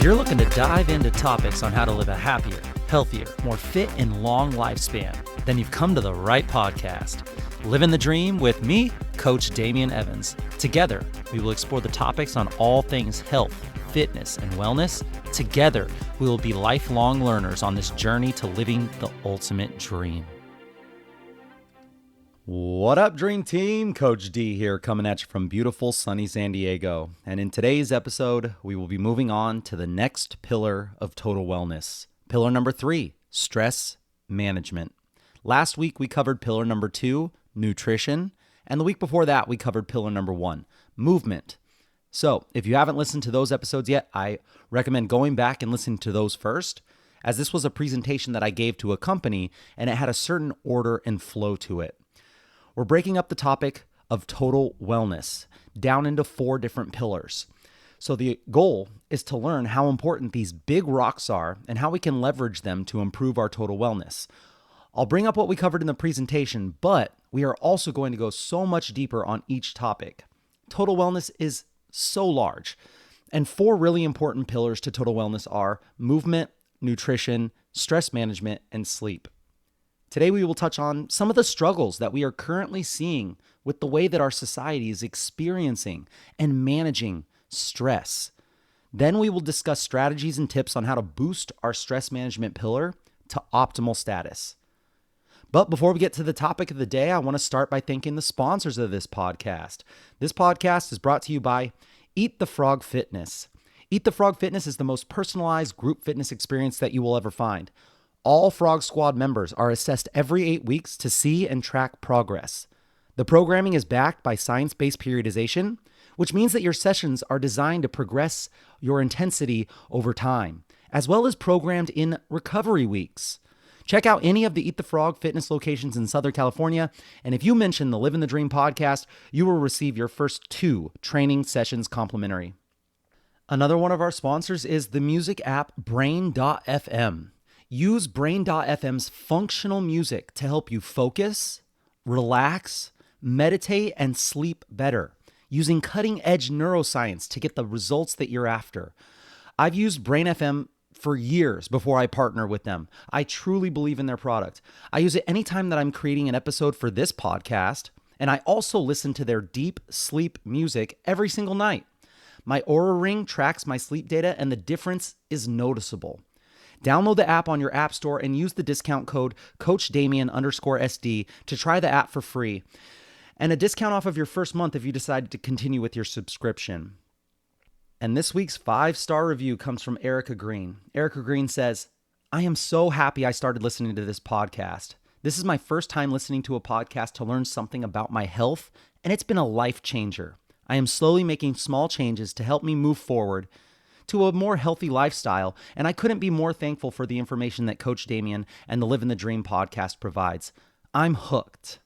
you're looking to dive into topics on how to live a happier, healthier, more fit, and long lifespan, then you've come to the right podcast. Livin the Dream with me, Coach Damian Evans. Together, we will explore the topics on all things health, fitness, and wellness. Together, we will be lifelong learners on this journey to living the ultimate dream. What up, Dream Team? Coach D here, coming at you from beautiful sunny San Diego. And in today's episode, we will be moving on to the next pillar of total wellness. Pillar number 3, stress management. Last week, we covered pillar number 2, nutrition. And the week before that, we covered pillar number 1, movement. So if you haven't listened to those episodes yet, I recommend going back and listening to those first, as this was a presentation that I gave to a company and it had a certain order and flow to it. We're breaking up the topic of total wellness down into 4 different pillars. So the goal is to learn how important these big rocks are and how we can leverage them to improve our total wellness. I'll bring up what we covered in the presentation, but we are also going to go so much deeper on each topic. Total wellness is so large, and 4 really important pillars to total wellness are movement, nutrition, stress management, and sleep. Today, we will touch on some of the struggles that we are currently seeing with the way that our society is experiencing and managing stress. Then we will discuss strategies and tips on how to boost our stress management pillar to optimal status. But before we get to the topic of the day, I want to start by thanking the sponsors of this podcast. This podcast is brought to you by Eat the Frog Fitness. Eat the Frog Fitness is the most personalized group fitness experience that you will ever find. All Frog Squad members are assessed every 8 weeks to see and track progress. The programming is backed by science-based periodization, which means that your sessions are designed to progress your intensity over time, as well as programmed in recovery weeks. Check out any of the Eat the Frog Fitness locations in Southern California, and if you mention the Livin the Dream podcast, you will receive your first 2 training sessions complimentary. Another one of our sponsors is the music app Brain.fm. Use Brain.fm's functional music to help you focus, relax, meditate, and sleep better, using cutting-edge neuroscience to get the results that you're after. I've used Brain.fm for years before I partner with them. I truly believe in their product. I use it anytime that I'm creating an episode for this podcast, and I also listen to their deep sleep music every single night. My Oura Ring tracks my sleep data, and the difference is noticeable. Download the app on your app store and use the discount code CoachDamian_SD to try the app for free, and a discount off of your first month if you decide to continue with your subscription. And this week's 5-star review comes from Erica Green. Erica Green says, "I am so happy I started listening to this podcast. This is my first time listening to a podcast to learn something about my health, and it's been a life changer. I am slowly making small changes to help me move forward to a more healthy lifestyle, and I couldn't be more thankful for the information that Coach Damian and the Livin the Dream podcast provides. I'm hooked."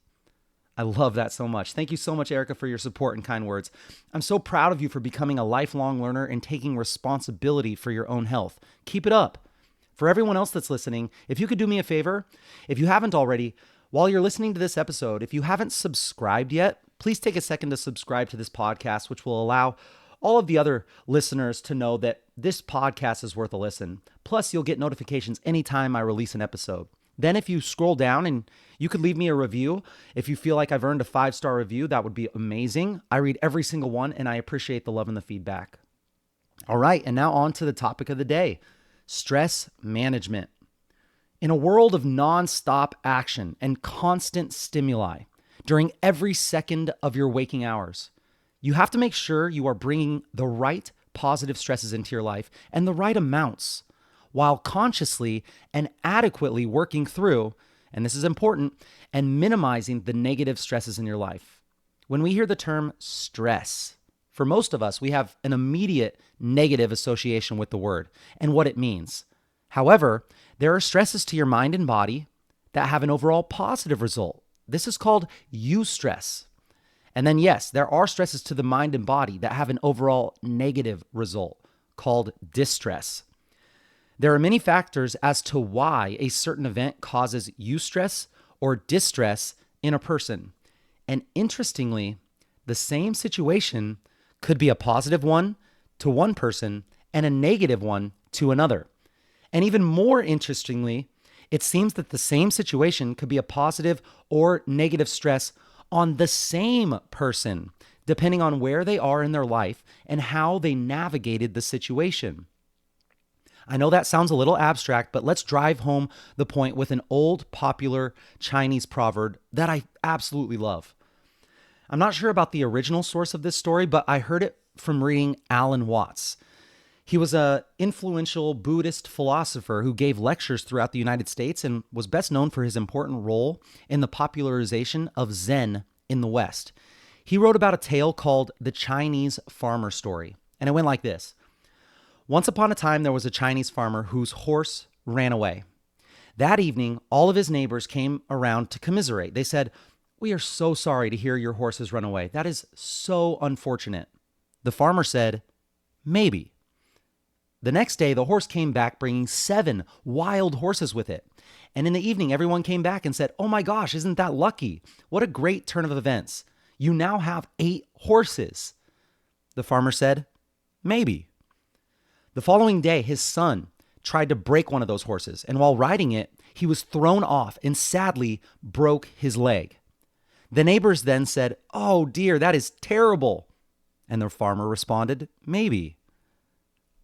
I love that so much. Thank you so much, Erica, for your support and kind words. I'm so proud of you for becoming a lifelong learner and taking responsibility for your own health. Keep it up. For everyone else that's listening, if you could do me a favor, if you haven't already, while you're listening to this episode, if you haven't subscribed yet, please take a second to subscribe to this podcast, which will allow all of the other listeners to know that this podcast is worth a listen. Plus, you'll get notifications anytime I release an episode. Then if you scroll down and you could leave me a review, if you feel like I've earned a 5-star review, that would be amazing. I read every single one and I appreciate the love and the feedback. All right, and now on to the topic of the day, stress management. In a world of nonstop action and constant stimuli during every second of your waking hours, you have to make sure you are bringing the right positive stresses into your life and the right amounts, while consciously and adequately working through, and this is important, and minimizing the negative stresses in your life. When we hear the term stress, for most of us, we have an immediate negative association with the word and what it means. However, there are stresses to your mind and body that have an overall positive result. This is called eustress. And then yes, there are stresses to the mind and body that have an overall negative result called distress. There are many factors as to why a certain event causes eustress or distress in a person. And interestingly, the same situation could be a positive one to one person and a negative one to another. And even more interestingly, it seems that the same situation could be a positive or negative stress on the same person, depending on where they are in their life and how they navigated the situation. I know that sounds a little abstract, but let's drive home the point with an old popular Chinese proverb that I absolutely love. I'm not sure about the original source of this story, but I heard it from reading Alan Watts. He was an influential Buddhist philosopher who gave lectures throughout the United States and was best known for his important role in the popularization of Zen in the West. He wrote about a tale called The Chinese Farmer Story, and it went like this. Once upon a time, there was a Chinese farmer whose horse ran away. That evening, all of his neighbors came around to commiserate. They said, "We are so sorry to hear your horse has run away. That is so unfortunate." The farmer said, "Maybe." The next day, the horse came back bringing 7 wild horses with it. And in the evening, everyone came back and said, "Oh my gosh, isn't that lucky? What a great turn of events. You now have 8 horses." The farmer said, "Maybe." The following day, his son tried to break one of those horses, and while riding it, he was thrown off and sadly broke his leg. The neighbors then said, "Oh dear, that is terrible." And the farmer responded, "Maybe."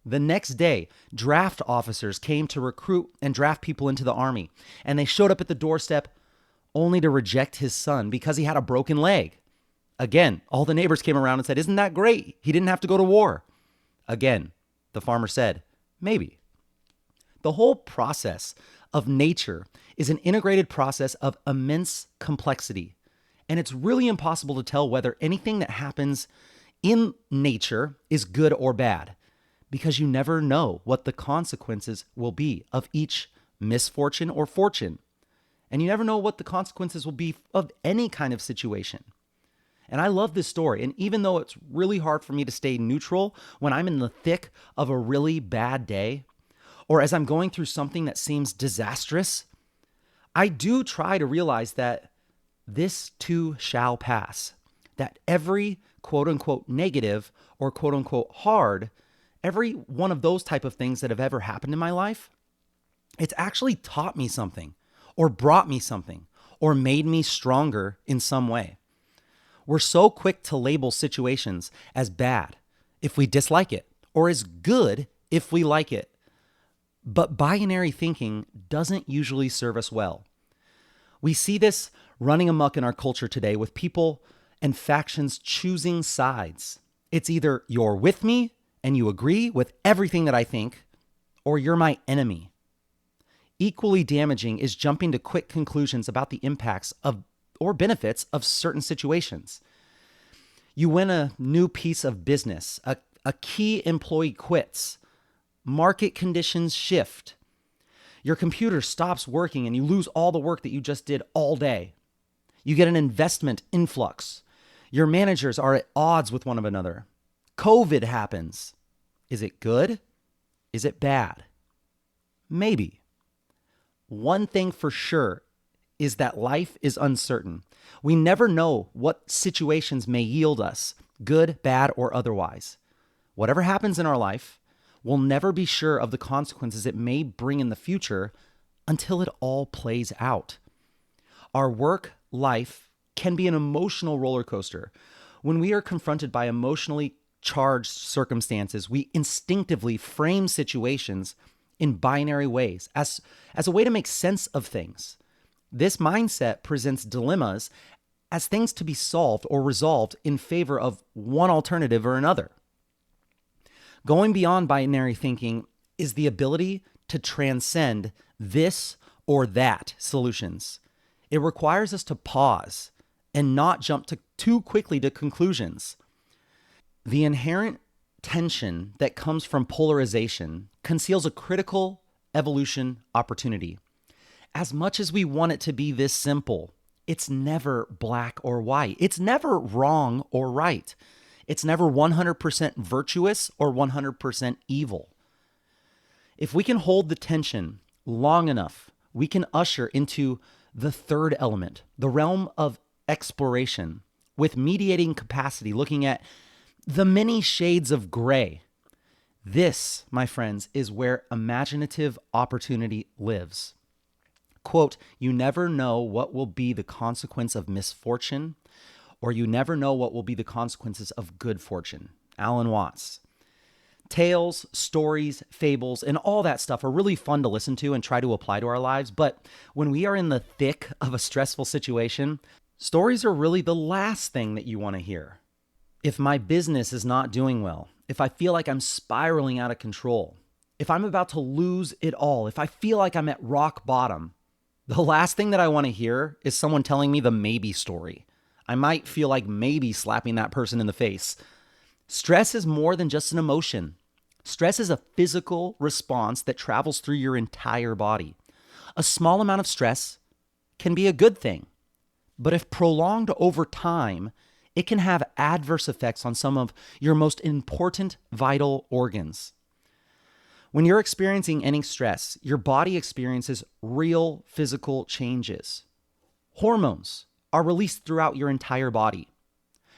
The next day, draft officers came to recruit and draft people into the army, and they showed up at the doorstep only to reject his son because he had a broken leg. Again, all the neighbors came around and said, "Isn't that great? He didn't have to go to war." Again, the farmer said, "Maybe." The whole process of nature is an integrated process of immense complexity, and it's really impossible to tell whether anything that happens in nature is good or bad, because you never know what the consequences will be of each misfortune or fortune, and you never know what the consequences will be of any kind of situation. And I love this story. And even though it's really hard for me to stay neutral when I'm in the thick of a really bad day, or as I'm going through something that seems disastrous, I do try to realize that this too shall pass. That every quote unquote negative or quote unquote hard, every one of those type of things that have ever happened in my life, it's actually taught me something or brought me something or made me stronger in some way. We're so quick to label situations as bad if we dislike it, or as good if we like it. But binary thinking doesn't usually serve us well. We see this running amok in our culture today with people and factions choosing sides. It's either you're with me and you agree with everything that I think, or you're my enemy. Equally damaging is jumping to quick conclusions about the impacts of or benefits of certain situations. You win a new piece of business, a key employee quits, market conditions shift, your computer stops working and you lose all the work that you just did all day. You get an investment influx. Your managers are at odds with one another. COVID happens. Is it good? Is it bad? Maybe. One thing for sure is that life is uncertain. We never know what situations may yield us, good, bad, or otherwise. Whatever happens in our life, we'll never be sure of the consequences it may bring in the future until it all plays out. Our work life can be an emotional roller coaster. When we are confronted by emotionally charged circumstances, we instinctively frame situations in binary ways as a way to make sense of things. This mindset presents dilemmas as things to be solved or resolved in favor of one alternative or another. Going beyond binary thinking is the ability to transcend this or that solutions. It requires us to pause and not jump too quickly to conclusions. The inherent tension that comes from polarization conceals a critical evolution opportunity. As much as we want it to be this simple, it's never black or white. It's never wrong or right. It's never 100% virtuous or 100% evil. If we can hold the tension long enough, we can usher into the third element, the realm of exploration, with mediating capacity, looking at the many shades of gray. This, my friends, is where imaginative opportunity lives. Quote, you never know what will be the consequence of misfortune, or you never know what will be the consequences of good fortune. Alan Watts. Tales, stories, fables, and all that stuff are really fun to listen to and try to apply to our lives. But when we are in the thick of a stressful situation, stories are really the last thing that you want to hear. If my business is not doing well, if I feel like I'm spiraling out of control, if I'm about to lose it all, if I feel like I'm at rock bottom, the last thing that I want to hear is someone telling me the maybe story. I might feel like maybe slapping that person in the face. Stress is more than just an emotion. Stress is a physical response that travels through your entire body. A small amount of stress can be a good thing, but if prolonged over time, it can have adverse effects on some of your most important vital organs. When you're experiencing any stress, your body experiences real physical changes. Hormones are released throughout your entire body.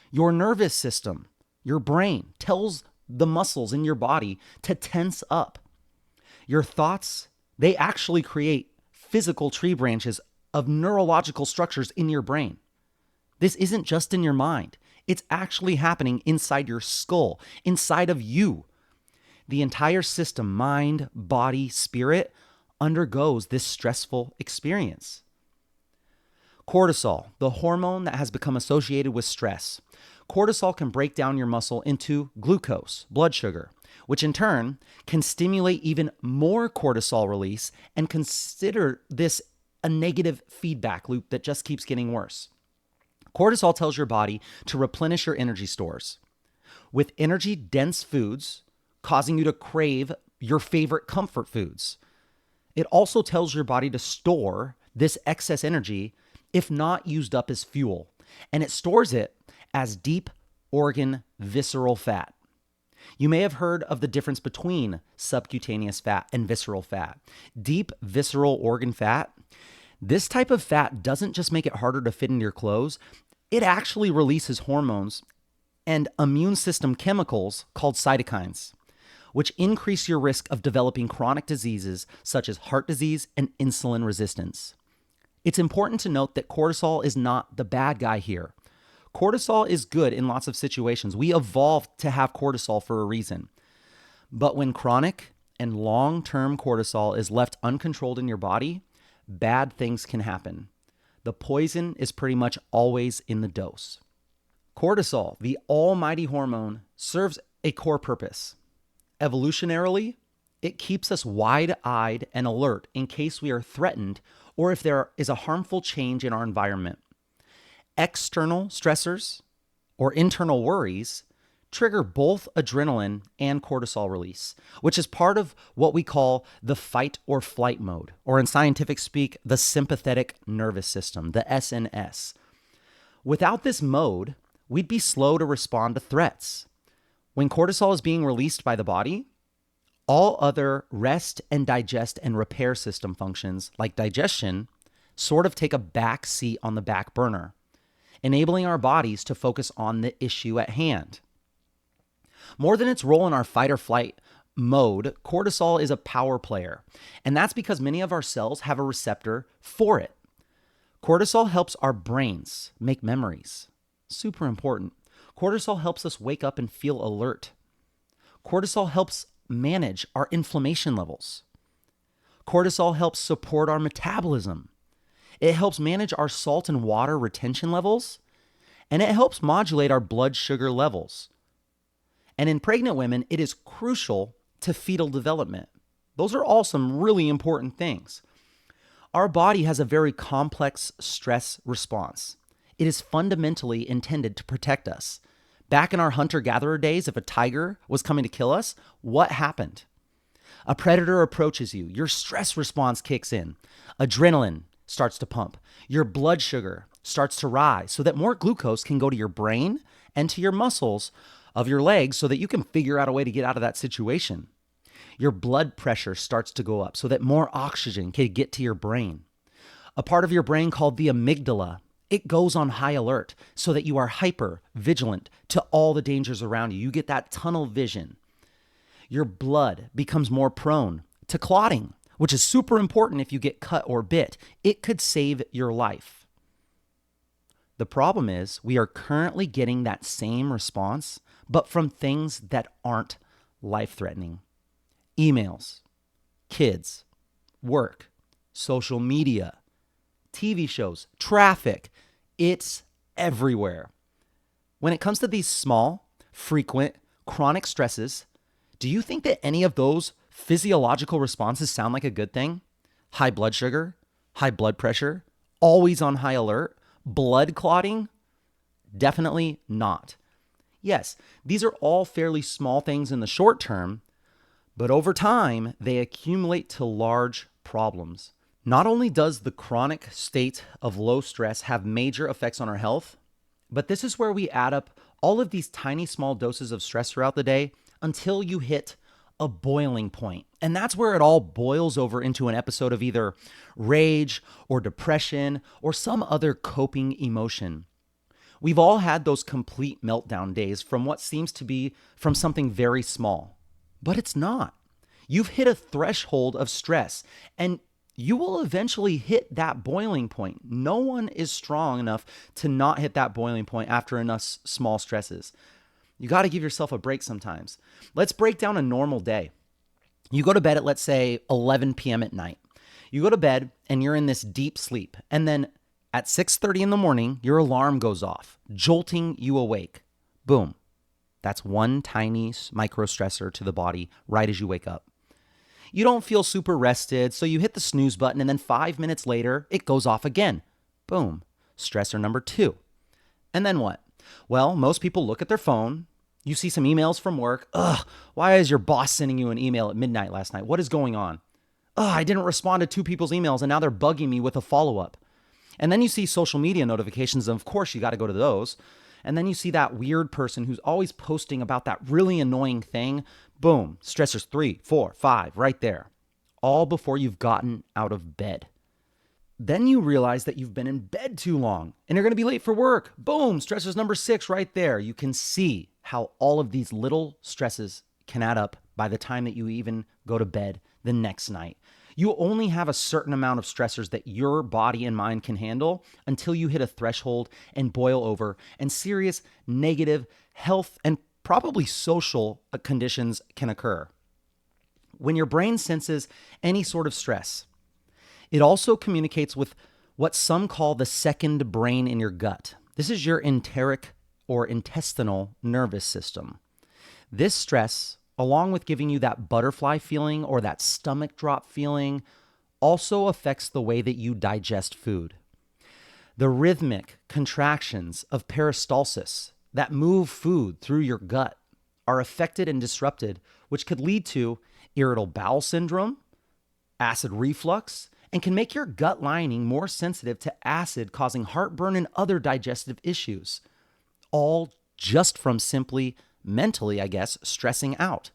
Your nervous system, your brain, tells the muscles in your body to tense up. Your thoughts, they actually create physical tree branches of neurological structures in your brain. This isn't just in your mind. It's actually happening inside your skull, inside of you. The entire system, mind, body, spirit, undergoes this stressful experience. Cortisol, the hormone that has become associated with stress. Cortisol can break down your muscle into glucose, blood sugar, which in turn can stimulate even more cortisol release, and consider this a negative feedback loop that just keeps getting worse. Cortisol tells your body to replenish your energy stores with energy-dense foods, causing you to crave your favorite comfort foods. It also tells your body to store this excess energy if not used up as fuel, and it stores it as deep organ visceral fat. You may have heard of the difference between subcutaneous fat and visceral fat. Deep visceral organ fat, this type of fat doesn't just make it harder to fit into your clothes, it actually releases hormones and immune system chemicals called cytokines, which increase your risk of developing chronic diseases such as heart disease and insulin resistance. It's important to note that cortisol is not the bad guy here. Cortisol is good in lots of situations. We evolved to have cortisol for a reason. But when chronic and long-term cortisol is left uncontrolled in your body, bad things can happen. The poison is pretty much always in the dose. Cortisol, the almighty hormone, serves a core purpose. Evolutionarily, it keeps us wide-eyed and alert in case we are threatened or if there is a harmful change in our environment. External stressors or internal worries trigger both adrenaline and cortisol release, which is part of what we call the fight or flight mode, or in scientific speak, the sympathetic nervous system, the SNS. Without this mode, we'd be slow to respond to threats. When cortisol is being released by the body, all other rest and digest and repair system functions, like digestion, sort of take a back seat on the back burner, enabling our bodies to focus on the issue at hand. More than its role in our fight or flight mode, cortisol is a power player, and that's because many of our cells have a receptor for it. Cortisol helps our brains make memories. Super important. Cortisol helps us wake up and feel alert. Cortisol helps manage our inflammation levels. Cortisol helps support our metabolism. It helps manage our salt and water retention levels, and it helps modulate our blood sugar levels. And in pregnant women, it is crucial to fetal development. Those are all some really important things. Our body has a very complex stress response. It is fundamentally intended to protect us. Back in our hunter-gatherer days, if a tiger was coming to kill us, what happened? A predator approaches you. Your stress response kicks in. Adrenaline starts to pump. Your blood sugar starts to rise so that more glucose can go to your brain and to your muscles of your legs so that you can figure out a way to get out of that situation. Your blood pressure starts to go up so that more oxygen can get to your brain. A part of your brain called the amygdala, it goes on high alert so that you are hyper vigilant to all the dangers around you. You get that tunnel vision. Your blood becomes more prone to clotting, which is super important if you get cut or bit. It could save your life. The problem is we are currently getting that same response, but from things that aren't life-threatening. Emails, kids, work, social media, TV shows, traffic. It's everywhere. When it comes to these small, frequent, chronic stresses, do you think that any of those physiological responses sound like a good thing? High blood sugar, high blood pressure, always on high alert, blood clotting? Definitely not. Yes, these are all fairly small things in the short term, but over time, they accumulate to large problems. Not only does the chronic state of low stress have major effects on our health, but this is where we add up all of these tiny small doses of stress throughout the day until you hit a boiling point. And that's where it all boils over into an episode of either rage or depression or some other coping emotion. We've all had those complete meltdown days from what seems to be from something very small, but it's not. You've hit a threshold of stress and you will eventually hit that boiling point. No one is strong enough to not hit that boiling point after enough small stresses. You got to give yourself a break sometimes. Let's break down a normal day. You go to bed at, let's say, 11 p.m. at night. You go to bed and you're in this deep sleep. And then at 6:30 in the morning, your alarm goes off, jolting you awake. Boom. That's one tiny micro stressor to the body right as you wake up. You don't feel super rested, so you hit the snooze button, and then 5 minutes later, it goes off again. Boom. Stressor number 2. And then what? Well, most people look at their phone. You see some emails from work. Ugh, why is your boss sending you an email at midnight last night? What is going on? Ugh, I didn't respond to 2 people's emails, and now they're bugging me with a follow-up. And then you see social media notifications, and of course, you got to go to those. And then you see that weird person who's always posting about that really annoying thing. Boom, stressors 3, 4, 5, right there. All before you've gotten out of bed. Then you realize that you've been in bed too long and you're going to be late for work. Boom, stressors number 6 right there. You can see how all of these little stresses can add up by the time that you even go to bed the next night. You only have a certain amount of stressors that your body and mind can handle until you hit a threshold and boil over, and serious negative health and probably social conditions can occur. When your brain senses any sort of stress, it also communicates with what some call the second brain in your gut. This is your enteric or intestinal nervous system. This stress, along with giving you that butterfly feeling or that stomach drop feeling, also affects the way that you digest food. The rhythmic contractions of peristalsis that move food through your gut are affected and disrupted, which could lead to irritable bowel syndrome, acid reflux, and can make your gut lining more sensitive to acid, causing heartburn and other digestive issues, all just from simply mentally, I guess, stressing out.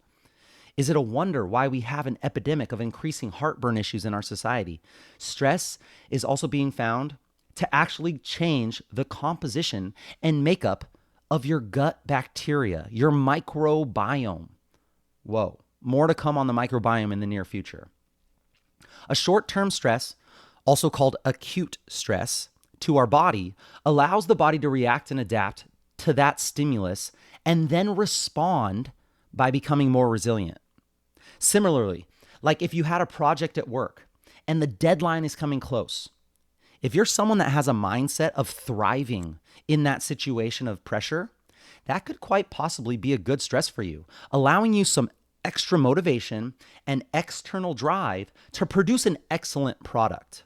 Is it a wonder why we have an epidemic of increasing heartburn issues in our society? Stress is also being found to actually change the composition and makeup of your gut bacteria, your microbiome. Whoa, more to come on the microbiome in the near future. A short-term stress, also called acute stress, to our body allows the body to react and adapt to that stimulus and then respond by becoming more resilient. Similarly, like if you had a project at work and the deadline is coming close, if you're someone that has a mindset of thriving in that situation of pressure, that could quite possibly be a good stress for you, allowing you some extra motivation and external drive to produce an excellent product.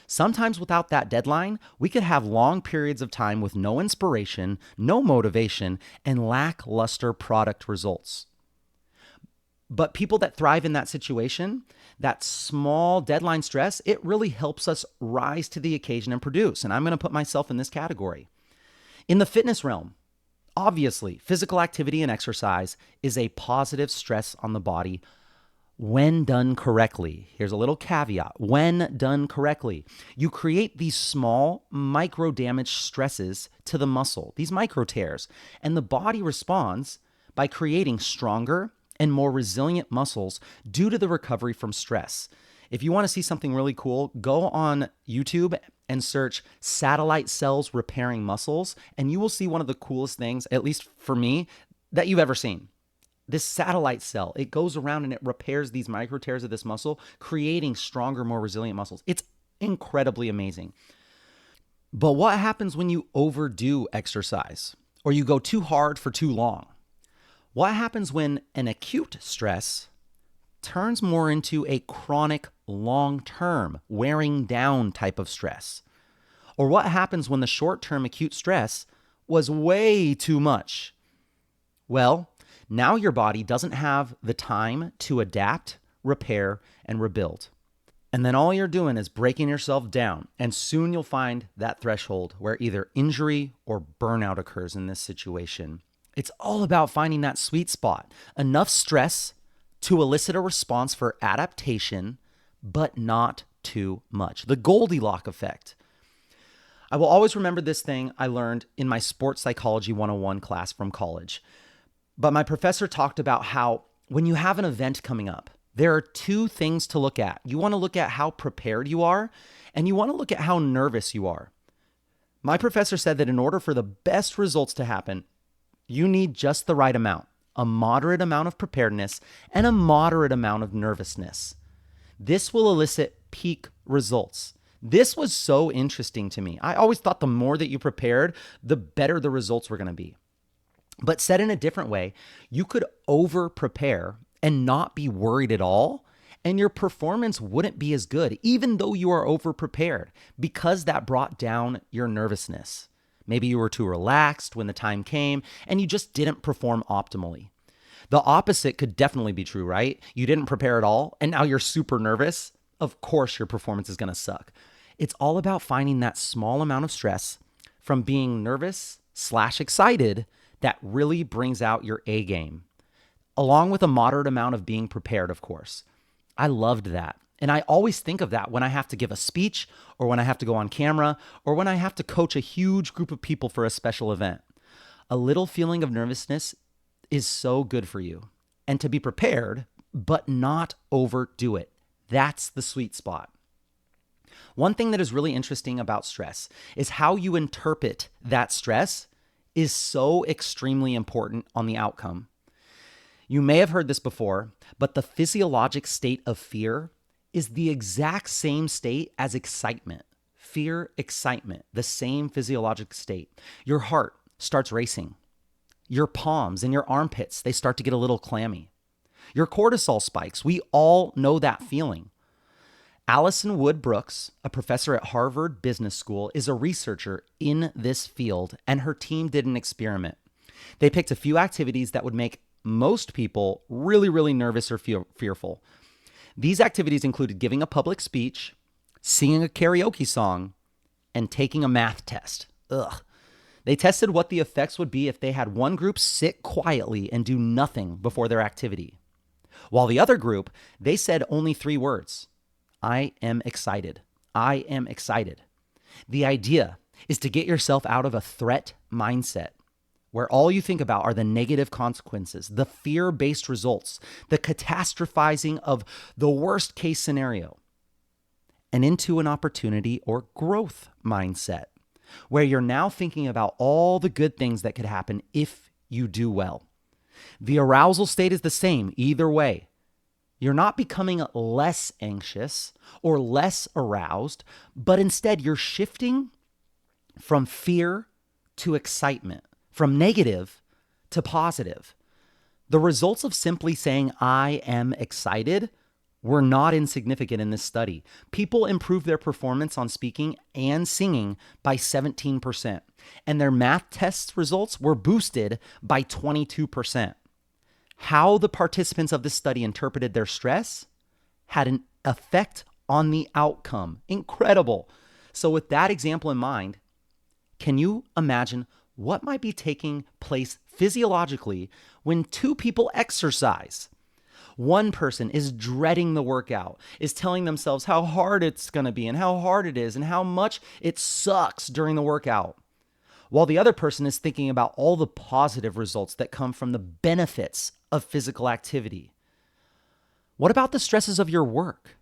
Sometimes without that deadline, we could have long periods of time with no inspiration, no motivation, and lackluster product results. But people that thrive in that situation, that small deadline stress, it really helps us rise to the occasion and produce. And I'm going to put myself in this category. In the fitness realm, obviously, physical activity and exercise is a positive stress on the body when done correctly. Here's a little caveat. When done correctly, you create these small micro damage stresses to the muscle, these micro tears, and the body responds by creating stronger and more resilient muscles due to the recovery from stress. If you want to see something really cool, go on YouTube and search satellite cells repairing muscles, and you will see one of the coolest things, at least for me, that you've ever seen. This satellite cell, it goes around and it repairs these micro tears of this muscle, creating stronger, more resilient muscles. It's incredibly amazing. But what happens when you overdo exercise or you go too hard for too long? What happens when an acute stress turns more into a chronic, long-term, wearing down type of stress? Or what happens when the short-term acute stress was way too much? Well, now your body doesn't have the time to adapt, repair, and rebuild. And then all you're doing is breaking yourself down, and soon you'll find that threshold where either injury or burnout occurs in this situation. It's all about finding that sweet spot, enough stress to elicit a response for adaptation, but not too much. The Goldilocks effect. I will always remember this thing I learned in my Sports Psychology 101 class from college. But my professor talked about how when you have an event coming up, there are two things to look at. You want to look at how prepared you are, and you want to look at how nervous you are. My professor said that in order for the best results to happen, you need just the right amount, a moderate amount of preparedness and a moderate amount of nervousness. This will elicit peak results. This was so interesting to me. I always thought the more that you prepared, the better the results were going to be. But said in a different way, you could over-prepare and not be worried at all, and your performance wouldn't be as good, even though you are over-prepared, because that brought down your nervousness. Maybe you were too relaxed when the time came, and you just didn't perform optimally. The opposite could definitely be true, right? You didn't prepare at all, and now you're super nervous. Of course, your performance is going to suck. It's all about finding that small amount of stress from being nervous/excited that really brings out your A game, along with a moderate amount of being prepared, of course. I loved that. And I always think of that when I have to give a speech or when I have to go on camera or when I have to coach a huge group of people for a special event. A little feeling of nervousness is so good for you. And to be prepared, but not overdo it. That's the sweet spot. One thing that is really interesting about stress is how you interpret that stress is so extremely important on the outcome. You may have heard this before, but the physiologic state of fear is the exact same state as excitement. Fear, excitement, the same physiologic state. Your heart starts racing. Your palms and your armpits, they start to get a little clammy. Your cortisol spikes. We all know that feeling. Allison Wood Brooks, a professor at Harvard Business School, is a researcher in this field, and her team did an experiment. They picked a few activities that would make most people really, really nervous or fearful. These activities included giving a public speech, singing a karaoke song, and taking a math test. Ugh. They tested what the effects would be if they had one group sit quietly and do nothing before their activity. While the other group, they said only 3 words. I am excited. I am excited. The idea is to get yourself out of a threat mindset where all you think about are the negative consequences, the fear-based results, the catastrophizing of the worst case scenario, and into an opportunity or growth mindset where you're now thinking about all the good things that could happen if you do well. The arousal state is the same either way. You're not becoming less anxious or less aroused, but instead you're shifting from fear to excitement, from negative to positive. The results of simply saying, I am excited, were not insignificant in this study. People improved their performance on speaking and singing by 17%, and their math test results were boosted by 22%. How the participants of this study interpreted their stress had an effect on the outcome. Incredible. So with that example in mind, can you imagine what might be taking place physiologically when 2 people exercise? One person is dreading the workout, is telling themselves how hard it's going to be and how hard it is and how much it sucks during the workout, while the other person is thinking about all the positive results that come from the benefits of physical activity? What about the stresses of your work?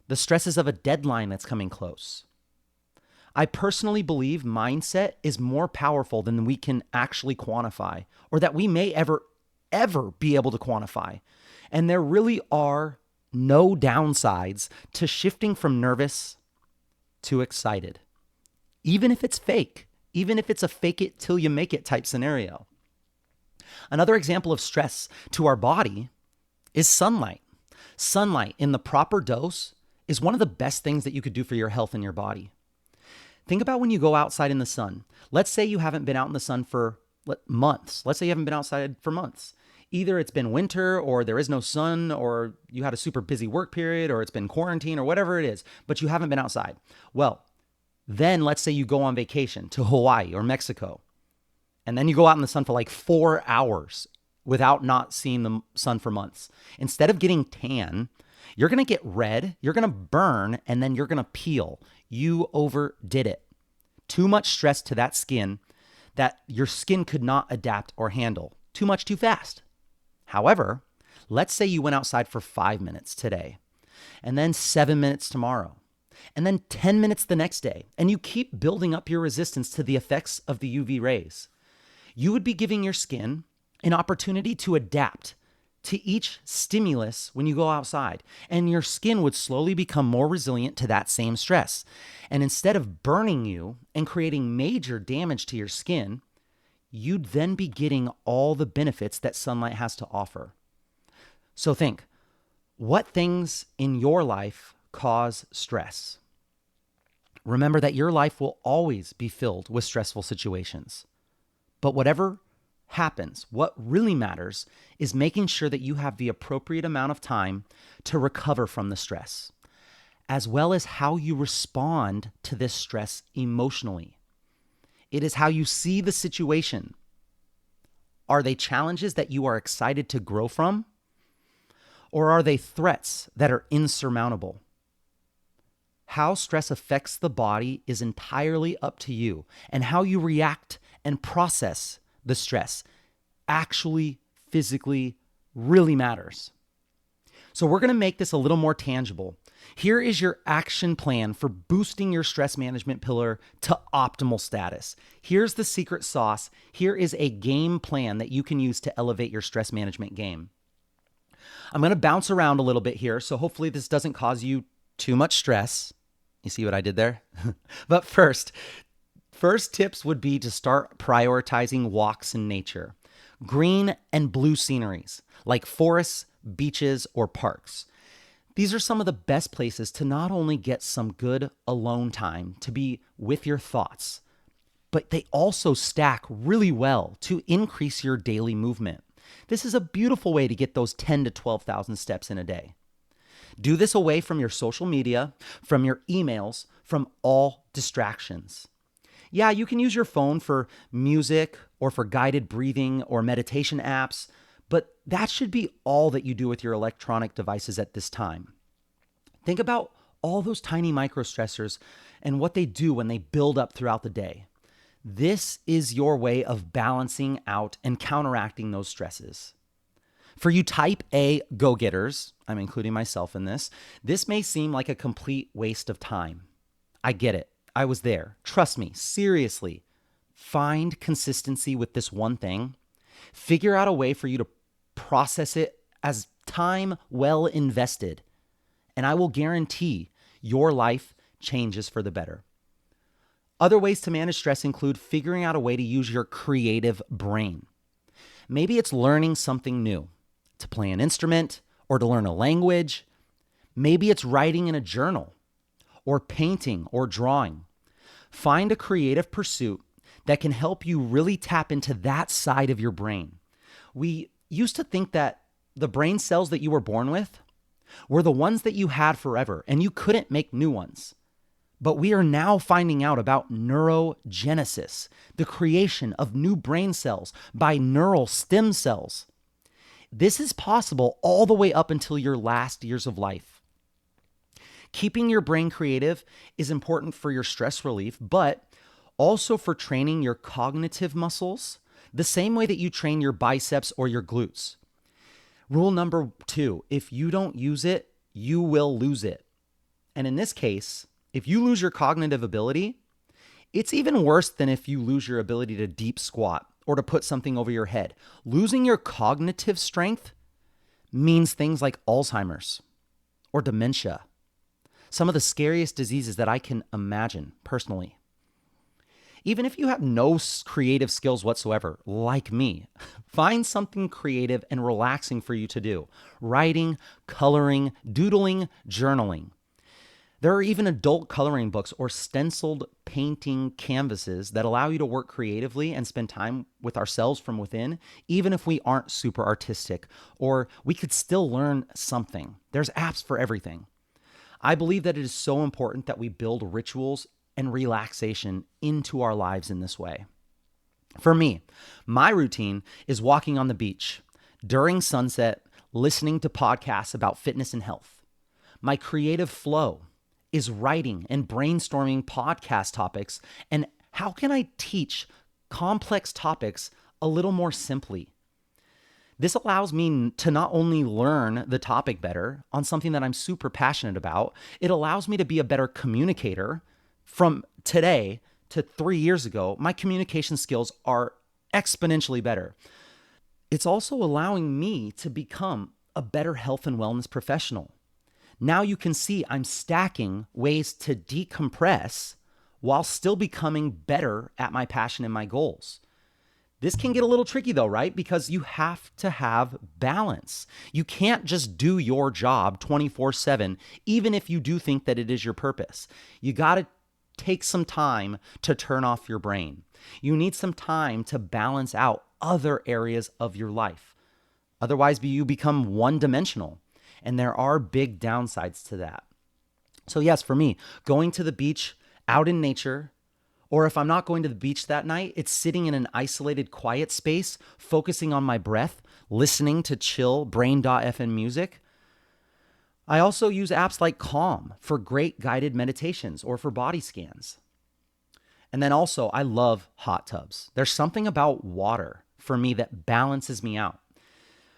The stresses of a deadline that's coming close? I personally believe mindset is more powerful than we can actually quantify, or that we may ever be able to quantify. And there really are no downsides to shifting from nervous to excited, even if it's fake, even if it's a fake it till you make it type scenario. Another example of stress to our body is sunlight. Sunlight in the proper dose is one of the best things that you could do for your health and your body. Think about when you go outside in the sun. Let's say you haven't been out in the sun for months. Let's say you haven't been outside for months. Either it's been winter, or there is no sun, or you had a super busy work period, or it's been quarantine, or whatever it is, but you haven't been outside. Well, then let's say you go on vacation to Hawaii or Mexico, and then you go out in the sun for like 4 hours without not seeing the sun for months. Instead of getting tan, you're going to get red, you're going to burn, and then you're going to peel. You overdid it. Too much stress to that skin that your skin could not adapt or handle. Too much too fast. However, let's say you went outside for 5 minutes today, and then 7 minutes tomorrow, and then 10 minutes the next day, and you keep building up your resistance to the effects of the UV rays. You would be giving your skin an opportunity to adapt to each stimulus when you go outside, and your skin would slowly become more resilient to that same stress. And instead of burning you and creating major damage to your skin, you'd then be getting all the benefits that sunlight has to offer. So think, what things in your life cause stress? Remember that your life will always be filled with stressful situations. But whatever happens, what really matters is making sure that you have the appropriate amount of time to recover from the stress, as well as how you respond to this stress emotionally. It is how you see the situation. Are they challenges that you are excited to grow from? Or are they threats that are insurmountable? How stress affects the body is entirely up to you, and how you react and process the stress actually physically really matters. So we're going to make this a little more tangible. Here is your action plan for boosting your stress management pillar to optimal status. Here's the secret sauce. Here is a game plan that you can use to elevate your stress management game. I'm going to bounce around a little bit here, so hopefully this doesn't cause you too much stress. You see what I did there? But first tips would be to start prioritizing walks in nature. Green and blue sceneries like forests, beaches, or parks. These are some of the best places to not only get some good alone time to be with your thoughts, but they also stack really well to increase your daily movement. This is a beautiful way to get those 10 to 12,000 steps in a day. Do this away from your social media, from your emails, from all distractions. Yeah, you can use your phone for music or for guided breathing or meditation apps, but that should be all that you do with your electronic devices at this time. Think about all those tiny micro stressors and what they do when they build up throughout the day. This is your way of balancing out and counteracting those stresses. For you type A go-getters, I'm including myself in this may seem like a complete waste of time. I get it. I was there. Trust me, seriously. Find consistency with this one thing. Figure out a way for you to process it as time well invested. And I will guarantee your life changes for the better. Other ways to manage stress include figuring out a way to use your creative brain. Maybe it's learning something new, to play an instrument or to learn a language. Maybe it's writing in a journal or painting or drawing. Find a creative pursuit that can help you really tap into that side of your brain. We used to think that the brain cells that you were born with were the ones that you had forever and you couldn't make new ones. But we are now finding out about neurogenesis, the creation of new brain cells by neural stem cells. This is possible all the way up until your last years of life. Keeping your brain creative is important for your stress relief, but also for training your cognitive muscles, the same way that you train your biceps or your glutes. Rule number 2, if you don't use it, you will lose it. And in this case, if you lose your cognitive ability, it's even worse than if you lose your ability to deep squat or to put something over your head. Losing your cognitive strength means things like Alzheimer's or dementia, some of the scariest diseases that I can imagine personally. Even if you have no creative skills whatsoever, like me, find something creative and relaxing for you to do. Writing, coloring, doodling, journaling. There are even adult coloring books or stenciled painting canvases that allow you to work creatively and spend time with ourselves from within, even if we aren't super artistic, or we could still learn something. There's apps for everything. I believe that it is so important that we build rituals and relaxation into our lives in this way. For me, my routine is walking on the beach during sunset, listening to podcasts about fitness and health. My creative flow is writing and brainstorming podcast topics and how can I teach complex topics a little more simply. This allows me to not only learn the topic better on something that I'm super passionate about, it allows me to be a better communicator. From today to 3 years ago, my communication skills are exponentially better. It's also allowing me to become a better health and wellness professional. Now you can see I'm stacking ways to decompress while still becoming better at my passion and my goals. This can get a little tricky though, right? Because you have to have balance. You can't just do your job 24/7, even if you do think that it is your purpose. You got to take some time to turn off your brain. You need some time to balance out other areas of your life. Otherwise, you become one-dimensional. And there are big downsides to that. So yes, for me, going to the beach out in nature, or if I'm not going to the beach that night, it's sitting in an isolated, quiet space, focusing on my breath, listening to chill brain.fm music. I also use apps like Calm for great guided meditations or for body scans. And then also, I love hot tubs. There's something about water for me that balances me out.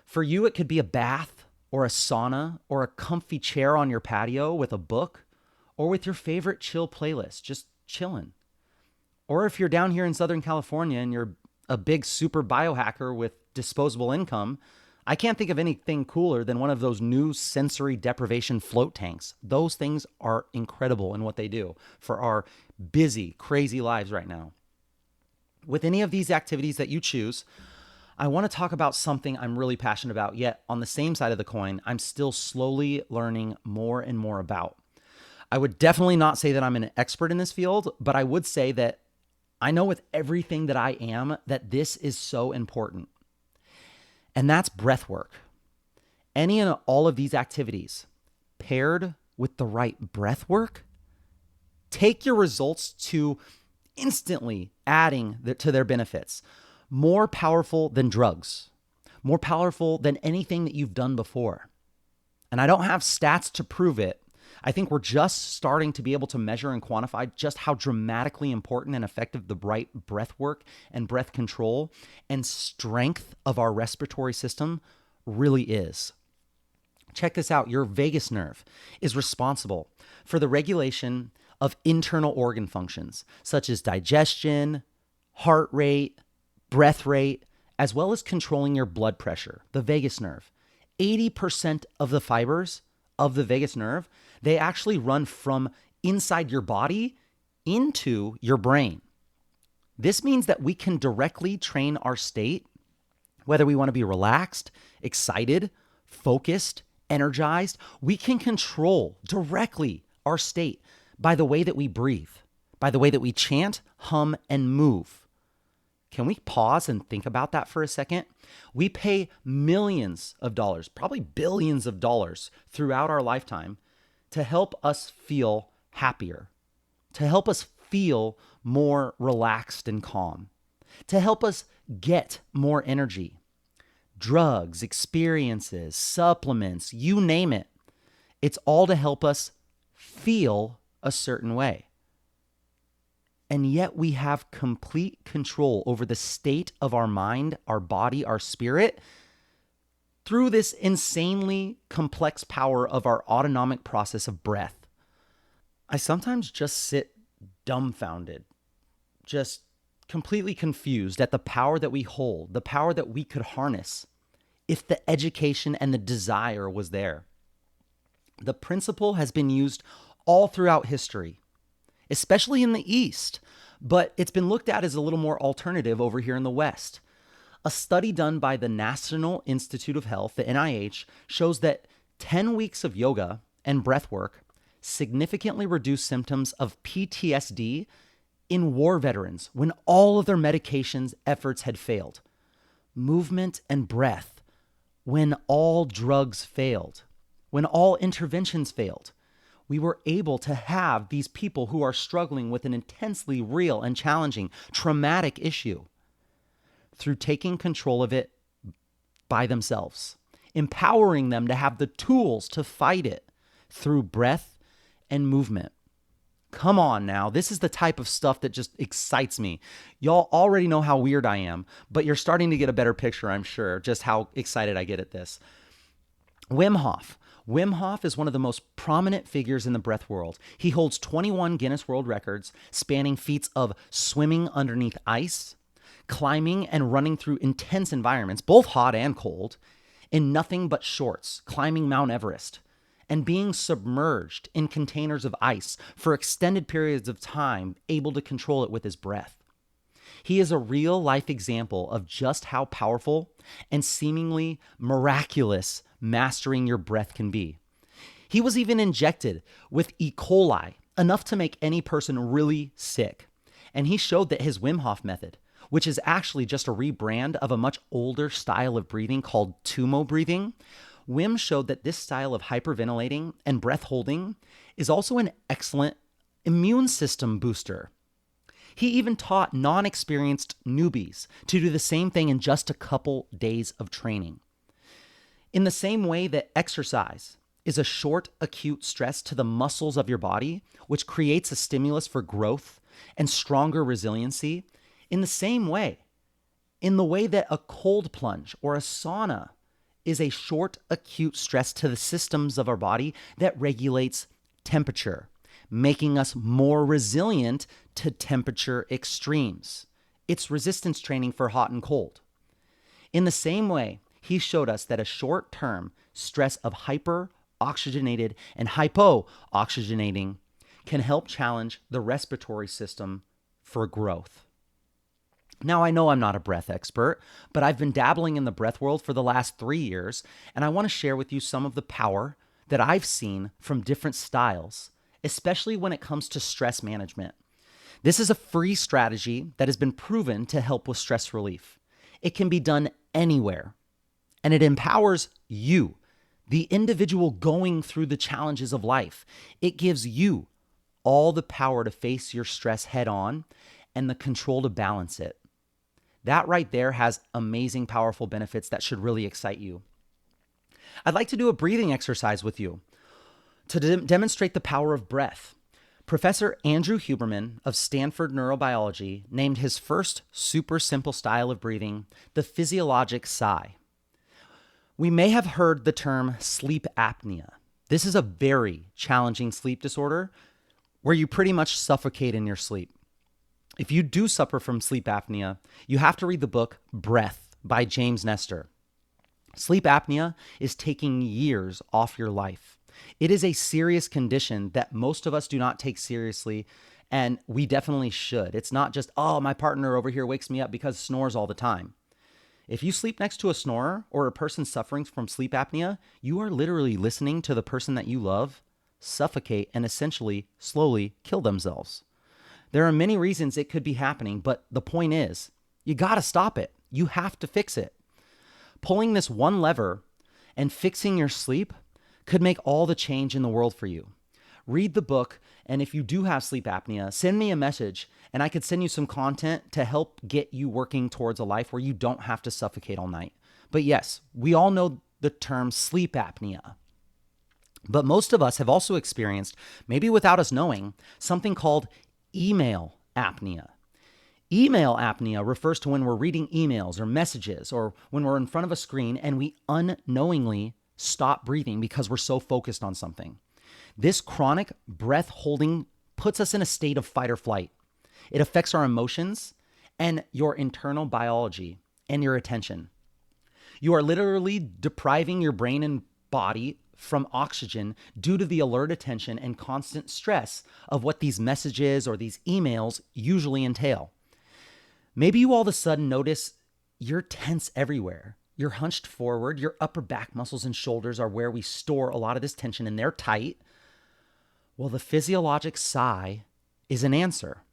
For you, it could be a bath, or a sauna, or a comfy chair on your patio with a book, or with your favorite chill playlist, just chilling. Or if you're down here in Southern California and you're a big super biohacker with disposable income, I can't think of anything cooler than one of those new sensory deprivation float tanks. Those things are incredible in what they do for our busy, crazy lives right now. With any of these activities that you choose, I want to talk about something I'm really passionate about, yet on the same side of the coin, I'm still slowly learning more and more about. I would definitely not say that I'm an expert in this field, but I would say that I know with everything that I am that this is so important. And that's breath work. Any and all of these activities paired with the right breath work, take your results to instantly adding to their benefits. More powerful than drugs, more powerful than anything that you've done before. And I don't have stats to prove it. I think we're just starting to be able to measure and quantify just how dramatically important and effective the right breath work and breath control and strength of our respiratory system really is. Check this out. Your vagus nerve is responsible for the regulation of internal organ functions, such as digestion, heart rate, breath rate, as well as controlling your blood pressure, the vagus nerve. 80% of the fibers of the vagus nerve, they actually run from inside your body into your brain. This means that we can directly train our state, whether we want to be relaxed, excited, focused, energized. We can control directly our state by the way that we breathe, by the way that we chant, hum, and move. Can we pause and think about that for a second? We pay millions of dollars, probably billions of dollars throughout our lifetime to help us feel happier, to help us feel more relaxed and calm, to help us get more energy. Drugs, experiences, supplements, you name it. It's all to help us feel a certain way. And yet we have complete control over the state of our mind, our body, our spirit through this insanely complex power of our autonomic process of breath. I sometimes just sit dumbfounded, just completely confused at the power that we hold, the power that we could harness if the education and the desire was there. The principle has been used all throughout history, especially in the East, but it's been looked at as a little more alternative over here in the West. A study done by the National Institute of Health, the NIH, shows that 10 weeks of yoga and breath work significantly reduced symptoms of PTSD in war veterans when all of their medications efforts had failed. Movement and breath when all drugs failed, when all interventions failed. We were able to have these people who are struggling with an intensely real and challenging traumatic issue through taking control of it by themselves, empowering them to have the tools to fight it through breath and movement. Come on now, this is the type of stuff that just excites me. Y'all already know how weird I am, but you're starting to get a better picture, I'm sure, just how excited I get at this. Wim Hof. Wim Hof is one of the most prominent figures in the breath world. He holds 21 Guinness World Records, spanning feats of swimming underneath ice, climbing and running through intense environments, both hot and cold, in nothing but shorts, climbing Mount Everest, and being submerged in containers of ice for extended periods of time, able to control it with his breath. He is a real life example of just how powerful and seemingly miraculous mastering your breath can be. He was even injected with E. coli, enough to make any person really sick. And he showed that his Wim Hof method, which is actually just a rebrand of a much older style of breathing called Tumo breathing, Wim showed that this style of hyperventilating and breath holding is also an excellent immune system booster. He even taught non-experienced newbies to do the same thing in just a couple days of training. In the same way that exercise is a short, acute stress to the muscles of your body, which creates a stimulus for growth and stronger resiliency, in the same way, in the way that a cold plunge or a sauna is a short, acute stress to the systems of our body that regulates temperature, making us more resilient to temperature extremes. It's resistance training for hot and cold. In the same way, he showed us that a short-term stress of hyper-oxygenated and hypo-oxygenating can help challenge the respiratory system for growth. Now, I know I'm not a breath expert, but I've been dabbling in the breath world for the last 3 years, and I want to share with you some of the power that I've seen from different styles, especially when it comes to stress management. This is a free strategy that has been proven to help with stress relief. It can be done anywhere, and it empowers you, the individual going through the challenges of life. It gives you all the power to face your stress head on and the control to balance it. That right there has amazing, powerful benefits that should really excite you. I'd like to do a breathing exercise with you to demonstrate the power of breath. Professor Andrew Huberman of Stanford Neurobiology named his first super simple style of breathing the physiologic sigh. We may have heard the term sleep apnea. This is a very challenging sleep disorder where you pretty much suffocate in your sleep. If you do suffer from sleep apnea, you have to read the book Breath by James Nestor. Sleep apnea is taking years off your life. It is a serious condition that most of us do not take seriously, and we definitely should. It's not just, oh, my partner over here wakes me up because snores all the time. If you sleep next to a snorer or a person suffering from sleep apnea, you are literally listening to the person that you love suffocate and essentially slowly kill themselves. There are many reasons it could be happening, but the point is, you got to stop it. You have to fix it. Pulling this one lever and fixing your sleep could make all the change in the world for you. Read the book, and if you do have sleep apnea, send me a message, and I could send you some content to help get you working towards a life where you don't have to suffocate all night. But yes, we all know the term sleep apnea. But most of us have also experienced, maybe without us knowing, something called email apnea. Email apnea refers to when we're reading emails or messages or when we're in front of a screen and we unknowingly stop breathing because we're so focused on something. This chronic breath holding puts us in a state of fight or flight. It affects our emotions and your internal biology and your attention. You are literally depriving your brain and body from oxygen due to the alert attention and constant stress of what these messages or these emails usually entail. Maybe you all of a sudden notice you're tense everywhere. You're hunched forward, your upper back muscles and shoulders are where we store a lot of this tension and they're tight. Well, the physiologic sigh is an answer.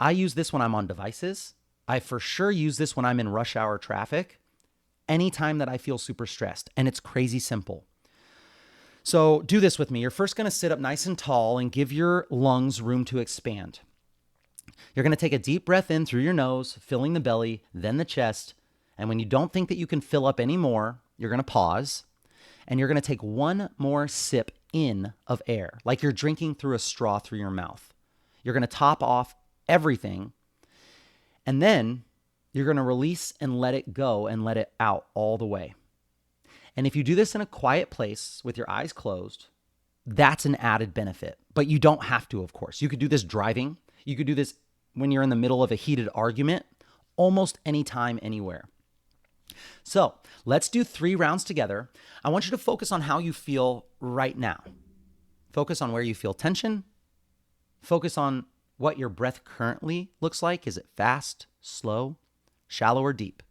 I use this when I'm on devices. I for sure use this when I'm in rush hour traffic, anytime that I feel super stressed, and it's crazy simple. So do this with me. You're first going to sit up nice and tall and give your lungs room to expand. You're going to take a deep breath in through your nose, filling the belly, then the chest. And when you don't think that you can fill up anymore, you're going to pause and you're going to take one more sip in of air, like you're drinking through a straw through your mouth. You're going to top off everything. And then you're going to release and let it go and let it out all the way. And if you do this in a quiet place with your eyes closed, that's an added benefit. But you don't have to, of course. You could do this driving. You could do this when you're in the middle of a heated argument, almost anytime, anywhere. So let's do 3 rounds together. I want you to focus on how you feel right now. Focus on where you feel tension. Focus on what your breath currently looks like. Is it fast, slow, shallow, or deep?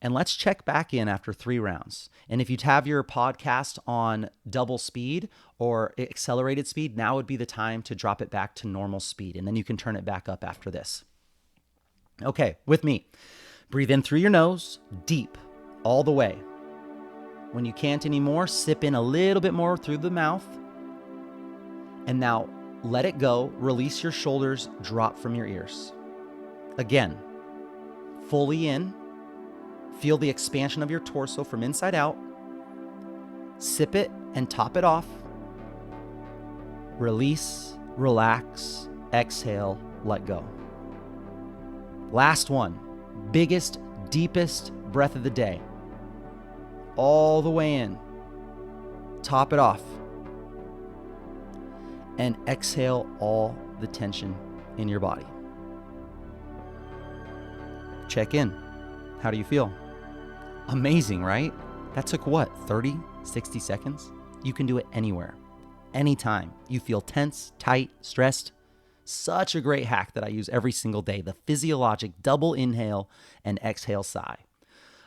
And let's check back in after 3 rounds. And if you have your podcast on double speed or accelerated speed, now would be the time to drop it back to normal speed. And then you can turn it back up after this. Okay, with me. Breathe in through your nose, deep, all the way. When you can't anymore, sip in a little bit more through the mouth. And now let it go. Release your shoulders, drop from your ears. Again, fully in. Feel the expansion of your torso from inside out. Sip it and top it off. Release, relax, exhale, let go. Last one. Biggest, deepest breath of the day. All the way in. Top it off. And exhale all the tension in your body. Check in. How do you feel? Amazing, right? That took what, 30, 60 seconds? You can do it anywhere, anytime. You feel tense, tight, stressed. Such a great hack that I use every single day, the physiologic double inhale and exhale sigh.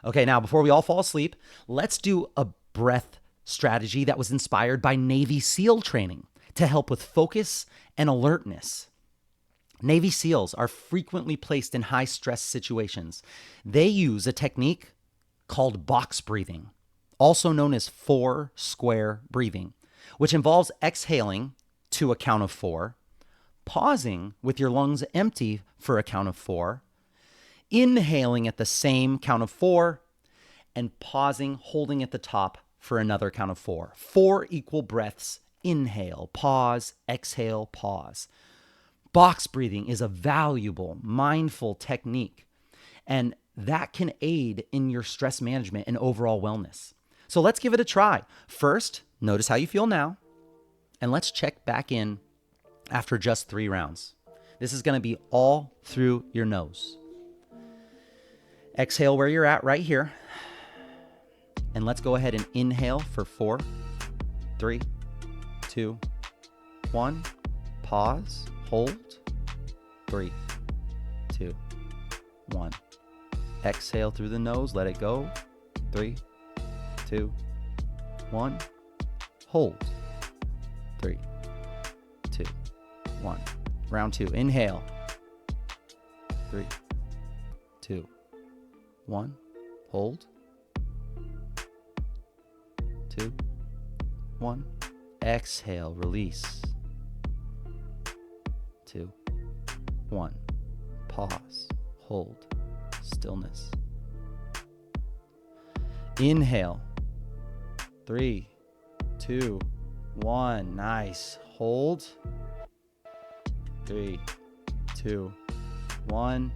Okay, now before we all fall asleep, let's do a breath strategy that was inspired by Navy SEAL training to help with focus and alertness. Navy SEALs are frequently placed in high-stress situations. They use a technique called box breathing, also known as 4 square breathing, which involves exhaling to a count of 4, pausing with your lungs empty for a count of 4, inhaling at the same count of 4, and pausing, holding at the top for another count of 4. 4 equal breaths. Inhale, pause, exhale, pause. Box breathing is a valuable, mindful technique, and that can aid in your stress management and overall wellness. So let's give it a try. First, notice how you feel now, and let's check back in after just 3 rounds. This is going to be all through your nose. Exhale where you're at right here, and let's go ahead and inhale for 4, 3, 2, 1. Pause. Hold. 3, 2, 1. Exhale through the nose. Let it go. 3, 2, 1. Hold. 3, 2, 1. Round 2. Inhale. 3, 2, 1. Hold. 2, 1. Exhale. Release. 2, 1. Pause. Hold. Stillness. Inhale. 3, 2, 1. Nice. Hold. 3, 2, 1.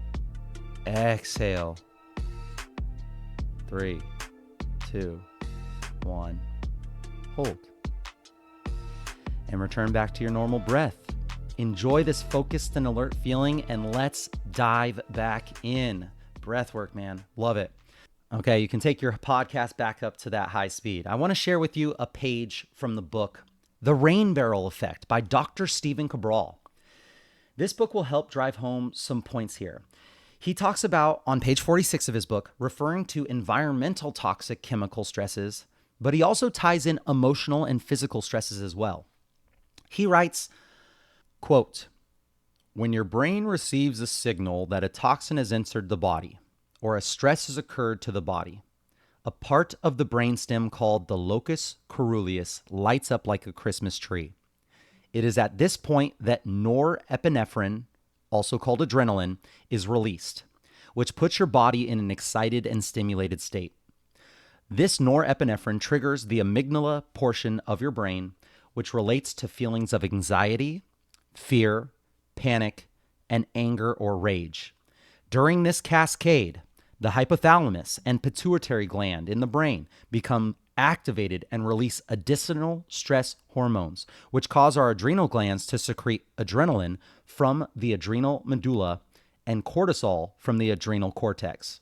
Exhale. 3, 2, 1. Hold. And return back to your normal breath. Enjoy this focused and alert feeling, and let's dive back in. Breath work, man. Love it. Okay, you can take your podcast back up to that high speed. I want to share with you a page from the book, The Rain Barrel Effect by Dr. Stephen Cabral. This book will help drive home some points here. He talks about, on page 46 of his book, referring to environmental toxic chemical stresses, but he also ties in emotional and physical stresses as well. He writes, quote, "When your brain receives a signal that a toxin has entered the body or a stress has occurred to the body, a part of the brainstem called the locus coeruleus lights up like a Christmas tree. It is at this point that norepinephrine, also called adrenaline, is released, which puts your body in an excited and stimulated state. This norepinephrine triggers the amygdala portion of your brain, which relates to feelings of anxiety, fear, panic, and anger or rage. During this cascade, the hypothalamus and pituitary gland in the brain become activated and release additional stress hormones, which cause our adrenal glands to secrete adrenaline from the adrenal medulla and cortisol from the adrenal cortex.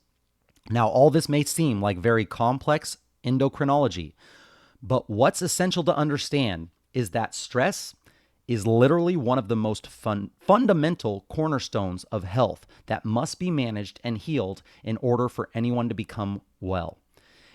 Now, all this may seem like very complex endocrinology, but what's essential to understand is that stress is literally one of the most fundamental cornerstones of health that must be managed and healed in order for anyone to become well.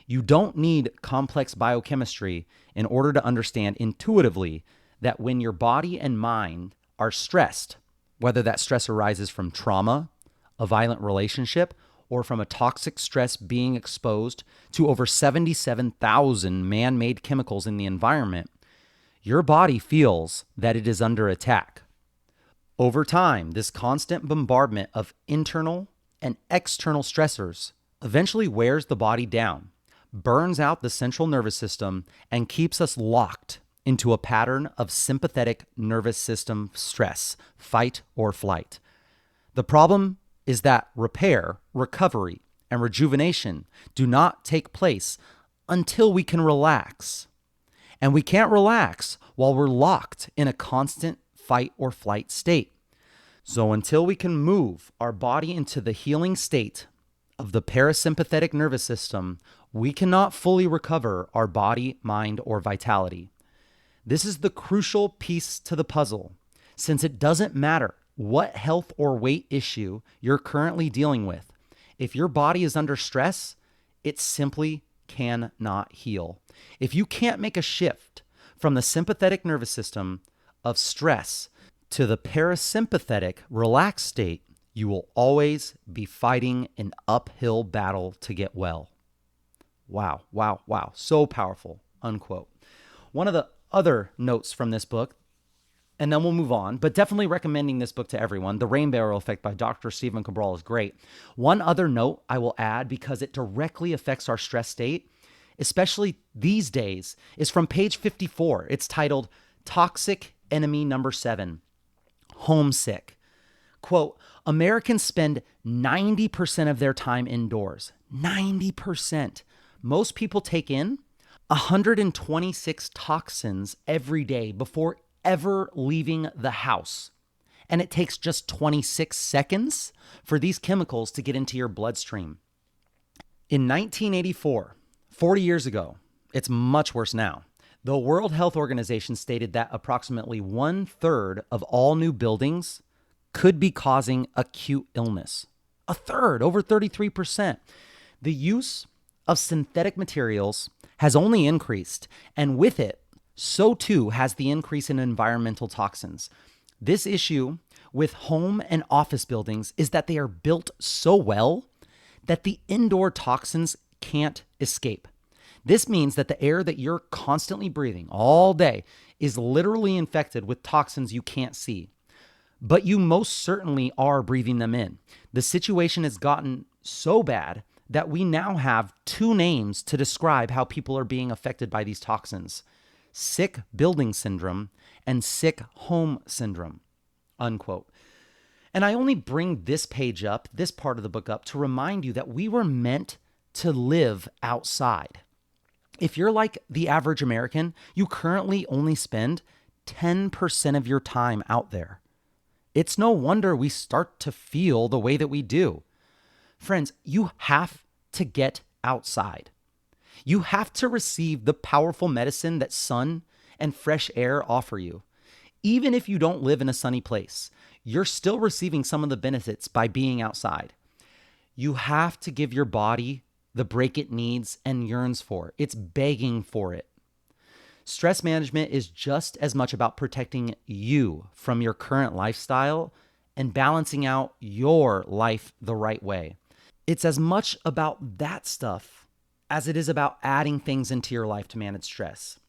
You don't need complex biochemistry in order to understand intuitively that when your body and mind are stressed, whether that stress arises from trauma, a violent relationship, or from a toxic stress being exposed to over 77,000 man-made chemicals in the environment, your body feels that it is under attack. Over time, this constant bombardment of internal and external stressors eventually wears the body down, burns out the central nervous system, and keeps us locked into a pattern of sympathetic nervous system stress, fight or flight. The problem is that repair, recovery, and rejuvenation do not take place until we can relax. And we can't relax while we're locked in a constant fight or flight state. So until we can move our body into the healing state of the parasympathetic nervous system, we cannot fully recover our body, mind, or vitality. This is the crucial piece to the puzzle, since it doesn't matter what health or weight issue you're currently dealing with. If your body is under stress, it simply cannot heal. If you can't make a shift from the sympathetic nervous system of stress to the parasympathetic relaxed state, you will always be fighting an uphill battle to get well. Wow, wow, wow. So powerful, unquote. One of the other notes from this book, and then we'll move on, but definitely recommending this book to everyone. The Rain Barrel Effect by Dr. Stephen Cabral is great. One other note I will add, because it directly affects our stress state, especially these days, is from page 54. It's titled Toxic Enemy Number 7, Homesick. Quote, Americans spend 90% of their time indoors. 90%. Most people take in 126 toxins every day before ever leaving the house. And it takes just 26 seconds for these chemicals to get into your bloodstream. In 1984, 40 years ago, it's much worse now. The World Health Organization stated that approximately 1/3 of all new buildings could be causing acute illness. A third, over 33%. The use of synthetic materials has only increased, and with it, so too has the increase in environmental toxins. This issue with home and office buildings is that they are built so well that the indoor toxins can't escape. This means that the air that you're constantly breathing all day is literally infected with toxins you can't see. But you most certainly are breathing them in. The situation has gotten so bad that we now have 2 names to describe how people are being affected by these toxins: sick building syndrome and sick home syndrome, unquote. And I only bring this page up, this part of the book up, to remind you that we were meant to live outside. If you're like the average American, you currently only spend 10% of your time out there. It's no wonder we start to feel the way that we do. Friends, you have to get outside. You have to receive the powerful medicine that sun and fresh air offer you. Even if you don't live in a sunny place, you're still receiving some of the benefits by being outside. You have to give your body the break it needs and yearns for. It's begging for it. Stress management is just as much about protecting you from your current lifestyle and balancing out your life the right way. It's as much about that stuff as it is about adding things into your life to manage stress.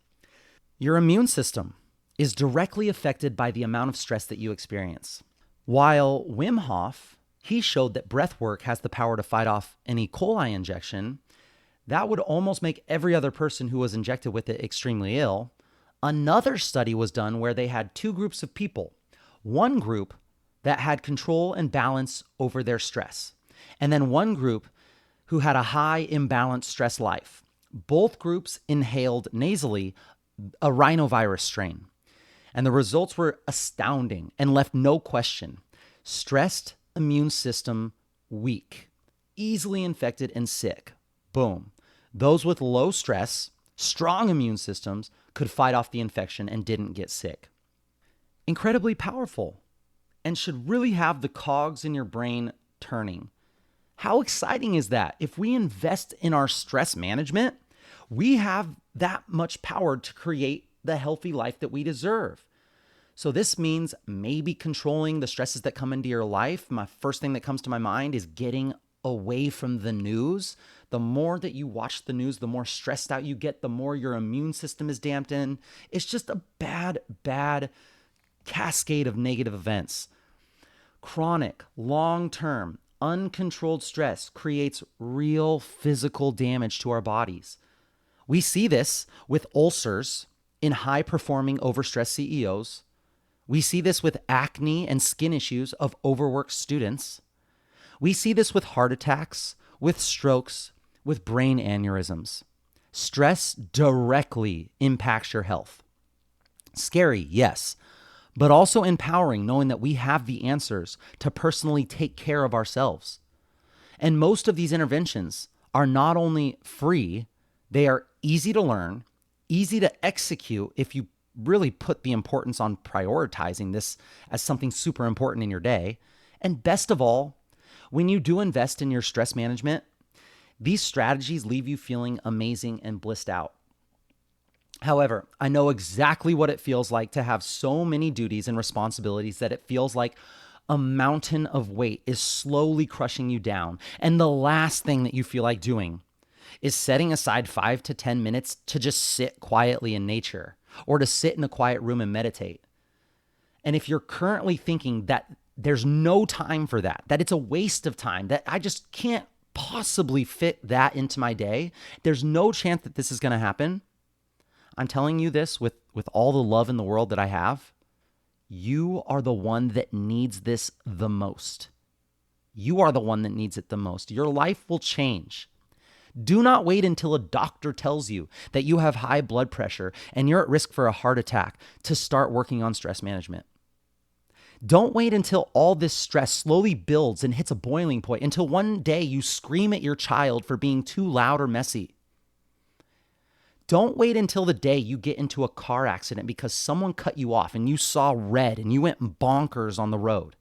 Your immune system is directly affected by the amount of stress that you experience. While Wim Hof, he showed that breath work has the power to fight off an E. coli injection, that would almost make every other person who was injected with it extremely ill. Another study was done where they had two groups of people. One group that had control and balance over their stress, and then one group who had a high imbalanced stress life. Both groups inhaled nasally a rhinovirus strain, and the results were astounding and left no question. Stressed immune system weak, easily infected and sick. Boom. Those with low stress, strong immune systems could fight off the infection and didn't get sick. Incredibly powerful, and should really have the cogs in your brain turning. How exciting is that? If we invest in our stress management, we have that much power to create the healthy life that we deserve. So this means maybe controlling the stresses that come into your life. My first thing that comes to my mind is getting away from the news. The more that you watch the news, the more stressed out you get, the more your immune system is dampened. It's just a bad cascade of negative events. Chronic, long-term, uncontrolled stress creates real physical damage to our bodies. We see this with ulcers in high-performing, overstressed CEOs. We see this with acne and skin issues of overworked students. We see this with heart attacks, with strokes, with brain aneurysms. Stress directly impacts your health. Scary, yes, but also empowering, knowing that we have the answers to personally take care of ourselves. And most of these interventions are not only free, they are easy to learn, easy to execute if you really put the importance on prioritizing this as something super important in your day. And best of all, when you do invest in your stress management, these strategies leave you feeling amazing and blissed out. However, I know exactly what it feels like to have so many duties and responsibilities that it feels like a mountain of weight is slowly crushing you down. And the last thing that you feel like doing is setting aside 5 to 10 minutes to just sit quietly in nature or to sit in a quiet room and meditate. And if you're currently thinking that there's no time for that, that it's a waste of time, that I just can't possibly fit that into my day, there's no chance that this is going to happen. I'm telling you this with all the love in the world that I have. You are the one that needs this the most. You are the one that needs it the most. Your life will change. Do not wait until a doctor tells you that you have high blood pressure and you're at risk for a heart attack to start working on stress management. Don't wait until all this stress slowly builds and hits a boiling point, until one day you scream at your child for being too loud or messy. Don't wait until the day you get into a car accident because someone cut you off and you saw red and you went bonkers on the road.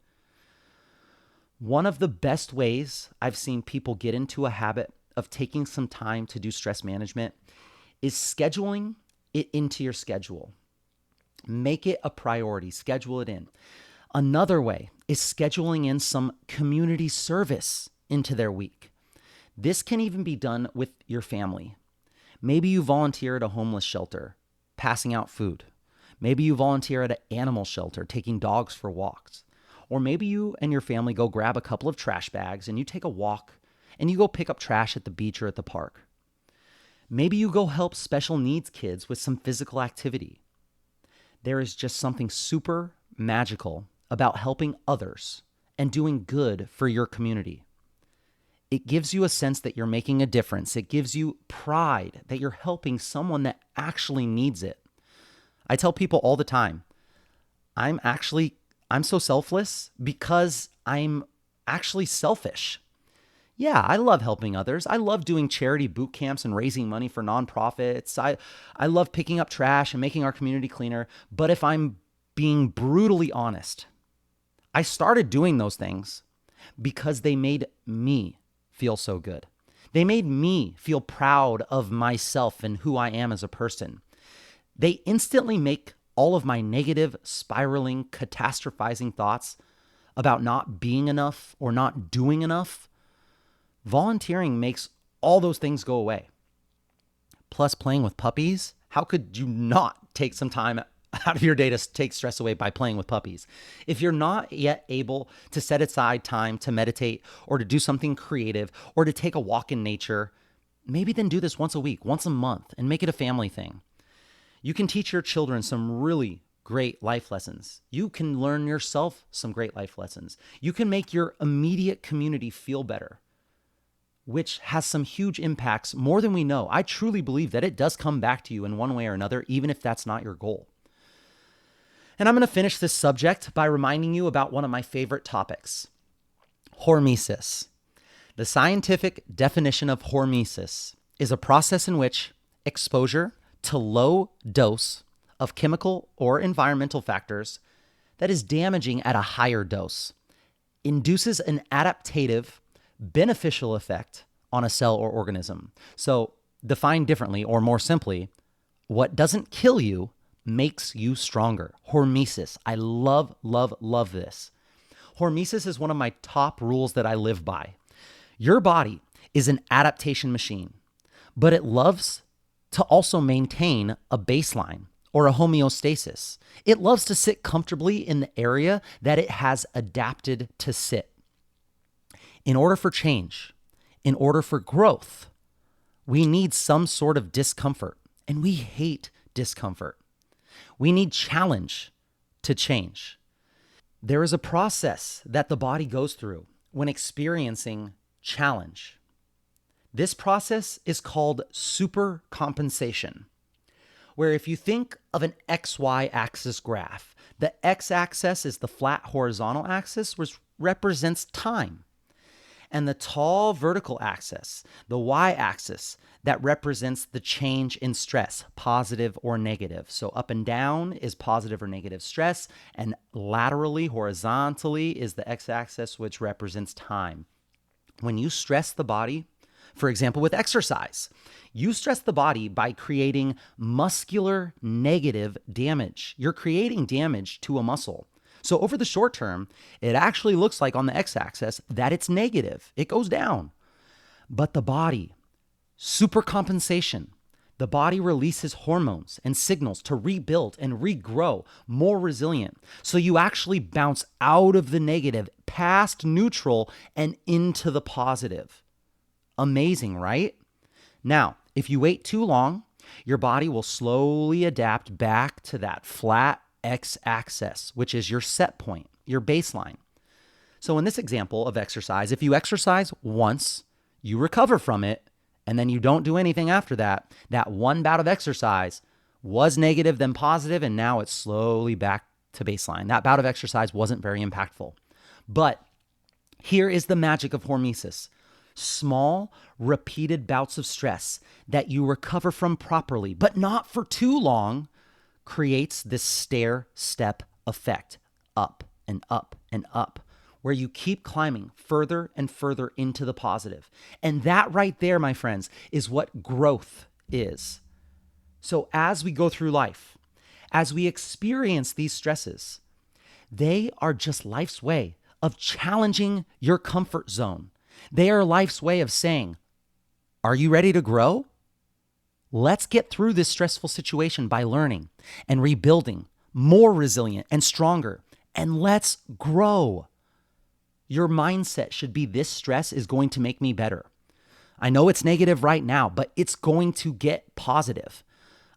One of the best ways I've seen people get into a habit of taking some time to do stress management is scheduling it into your schedule. Make it a priority, schedule it in. Another way is scheduling in some community service into their week. This can even be done with your family. Maybe you volunteer at a homeless shelter, passing out food. Maybe you volunteer at an animal shelter, taking dogs for walks. Or maybe you and your family go grab a couple of trash bags and you take a walk and you go pick up trash at the beach or at the park. Maybe you go help special needs kids with some physical activity. There is just something super magical about helping others and doing good for your community. It gives you a sense that you're making a difference. It gives you pride that you're helping someone that actually needs it. I tell people all the time, I'm so selfless because I'm actually selfish. Yeah, I love helping others. I love doing charity boot camps and raising money for nonprofits. I love picking up trash and making our community cleaner. But if I'm being brutally honest, I started doing those things because they made me feel so good. They made me feel proud of myself and who I am as a person. They instantly make all of my negative, spiraling, catastrophizing thoughts about not being enough or not doing enough. Volunteering makes all those things go away. Plus, playing with puppies, how could you not take some time out of your day to take stress away by playing with puppies? If you're not yet able to set aside time to meditate or to do something creative or to take a walk in nature, maybe then do this once a week, once a month, and make it a family thing. You can teach your children some really great life lessons. You can learn yourself some great life lessons. You can make your immediate community feel better, which has some huge impacts, more than we know. I truly believe that it does come back to you in one way or another, even if that's not your goal. And I'm going to finish this subject by reminding you about one of my favorite topics, hormesis. The scientific definition of hormesis is a process in which exposure to low dose of chemical or environmental factors that is damaging at a higher dose induces an adaptive, beneficial effect on a cell or organism. So, defined differently or more simply, what doesn't kill you makes you stronger. Hormesis. I love, love, love this. Hormesis is one of my top rules that I live by. Your body is an adaptation machine, but it loves to also maintain a baseline or a homeostasis. It loves to sit comfortably in the area that it has adapted to sit. In order for change, in order for growth, we need some sort of discomfort, and we hate discomfort. We need challenge to change. There is a process that the body goes through when experiencing challenge. This process is called supercompensation, where if you think of an XY axis graph, the x-axis is the flat horizontal axis, which represents time. And the tall vertical axis, the y-axis, that represents the change in stress, positive or negative. So up and down is positive or negative stress, and laterally, horizontally, is the x-axis, which represents time. When you stress the body, for example, with exercise, you stress the body by creating muscular negative damage. You're creating damage to a muscle. So over the short term, it actually looks like on the x-axis that it's negative. It goes down. But the body, supercompensation, the body releases hormones and signals to rebuild and regrow, more resilient. So you actually bounce out of the negative, past neutral, and into the positive. Amazing, right? Now, if you wait too long, your body will slowly adapt back to that flat x-axis, which is your set point, your baseline. So in this example of exercise, if you exercise once, you recover from it, and then you don't do anything after that, that one bout of exercise was negative, then positive, and now it's slowly back to baseline. That bout of exercise wasn't very impactful. But here is the magic of hormesis. Small, repeated bouts of stress that you recover from properly, but not for too long, creates this stair-step effect, up and up and up, where you keep climbing further and further into the positive. And that right there, my friends, is what growth is. So as we go through life, as we experience these stresses, they are just life's way of challenging your comfort zone. They are life's way of saying, are you ready to grow? Let's get through this stressful situation by learning and rebuilding, more resilient and stronger, and let's grow. Your mindset should be, this stress is going to make me better. I know it's negative right now, but it's going to get positive.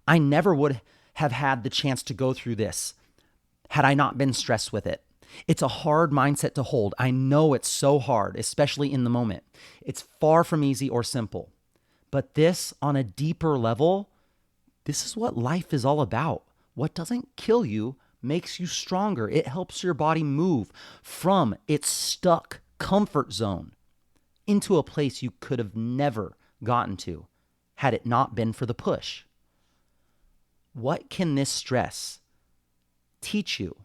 I never would have had the chance to go through this had I not been stressed with it. It's a hard mindset to hold. I know it's so hard, especially in the moment. It's far from easy or simple. But this, on a deeper level, this is what life is all about. What doesn't kill you makes you stronger. It helps your body move from its stuck comfort zone into a place you could have never gotten to had it not been for the push. What can this stress teach you?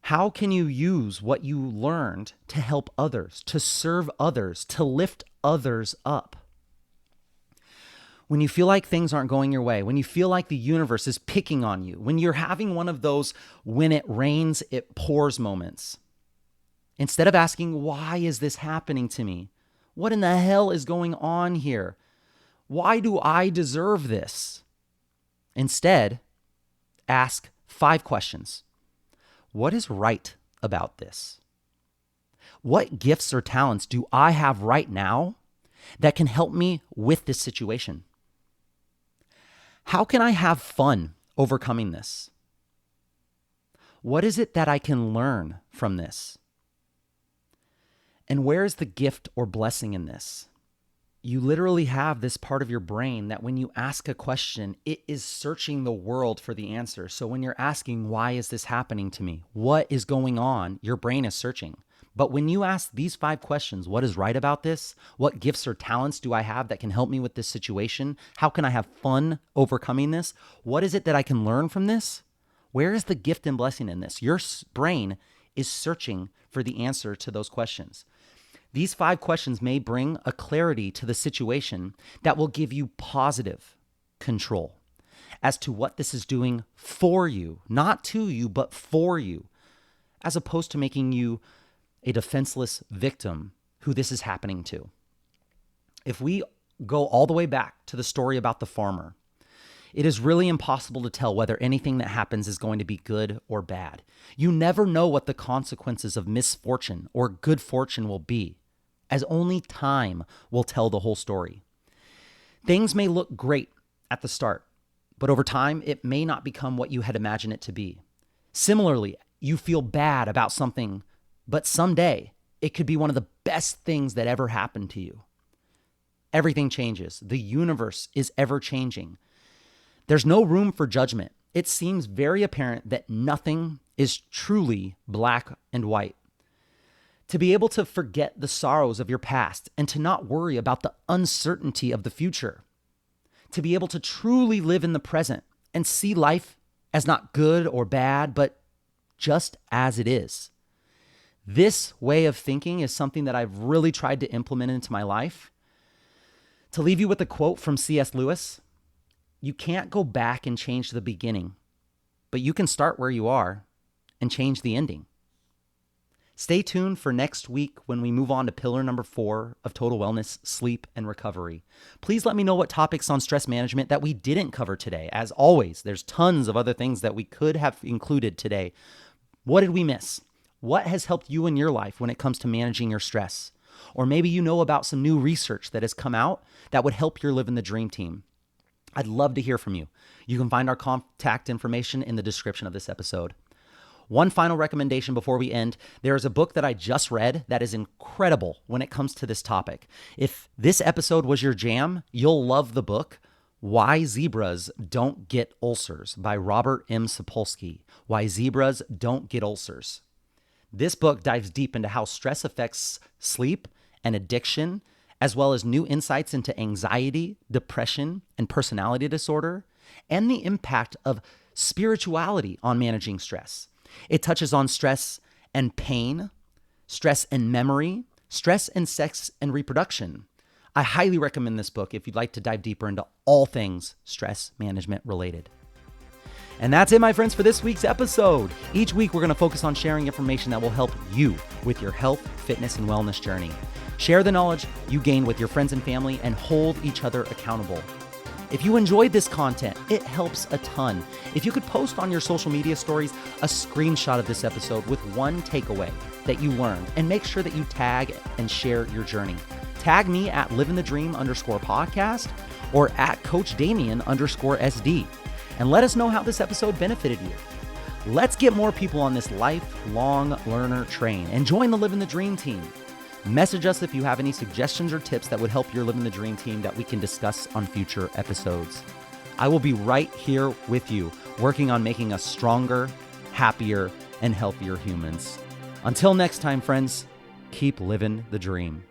How can you use what you learned to help others, to serve others, to lift others up? When you feel like things aren't going your way, when you feel like the universe is picking on you, when you're having one of those when it rains, it pours moments, instead of asking, why is this happening to me? What in the hell is going on here? Why do I deserve this? Instead, ask 5 questions. What is right about this? What gifts or talents do I have right now that can help me with this situation? How can I have fun overcoming this? What is it that I can learn from this? And where is the gift or blessing in this? You literally have this part of your brain that when you ask a question, it is searching the world for the answer. So when you're asking, why is this happening to me? What is going on? Your brain is searching. But when you ask these 5 questions, what is right about this? What gifts or talents do I have that can help me with this situation? How can I have fun overcoming this? What is it that I can learn from this? Where is the gift and blessing in this? Your brain is searching for the answer to those questions. These 5 questions may bring a clarity to the situation that will give you positive control as to what this is doing for you, not to you, but for you, as opposed to making you a defenseless victim who this is happening to. If we go all the way back to the story about the farmer, it is really impossible to tell whether anything that happens is going to be good or bad. You never know what the consequences of misfortune or good fortune will be, as only time will tell the whole story. Things may look great at the start, but over time, it may not become what you had imagined it to be. Similarly, you feel bad about something, but someday it could be one of the best things that ever happened to you. Everything changes. The universe is ever changing. There's no room for judgment. It seems very apparent that nothing is truly black and white. To be able to forget the sorrows of your past and to not worry about the uncertainty of the future. To be able to truly live in the present and see life as not good or bad, but just as it is. This way of thinking is something that I've really tried to implement into my life. To leave you with a quote from C.S. Lewis, you can't go back and change the beginning, but you can start where you are and change the ending. Stay tuned for next week when we move on to pillar number 4 of total wellness, sleep and recovery. Please let me know what topics on stress management that we didn't cover today. As always, there's tons of other things that we could have included today. What did we miss? What has helped you in your life when it comes to managing your stress? Or maybe you know about some new research that has come out that would help your Livin the Dream team. I'd love to hear from you. You can find our contact information in the description of this episode. One final recommendation before we end. There is a book that I just read that is incredible when it comes to this topic. If this episode was your jam, you'll love the book, Why Zebras Don't Get Ulcers by Robert M. Sapolsky. Why Zebras Don't Get Ulcers. This book dives deep into how stress affects sleep and addiction, as well as new insights into anxiety, depression, and personality disorder, and the impact of spirituality on managing stress. It touches on stress and pain, stress and memory, stress and sex and reproduction. I highly recommend this book if you'd like to dive deeper into all things stress management related. And that's it, my friends, for this week's episode. Each week, we're going to focus on sharing information that will help you with your health, fitness, and wellness journey. Share the knowledge you gain with your friends and family and hold each other accountable. If you enjoyed this content, it helps a ton. If you could post on your social media stories a screenshot of this episode with one takeaway that you learned, and make sure that you tag and share your journey. Tag me at livingthedream_podcast or at Coach Damien_SD, and let us know how this episode benefited you. Let's get more people on this lifelong learner train and join the Livin the Dream team. Message us if you have any suggestions or tips that would help your Livin the Dream team that we can discuss on future episodes. I will be right here with you, working on making us stronger, happier, and healthier humans. Until next time, friends, keep living the dream.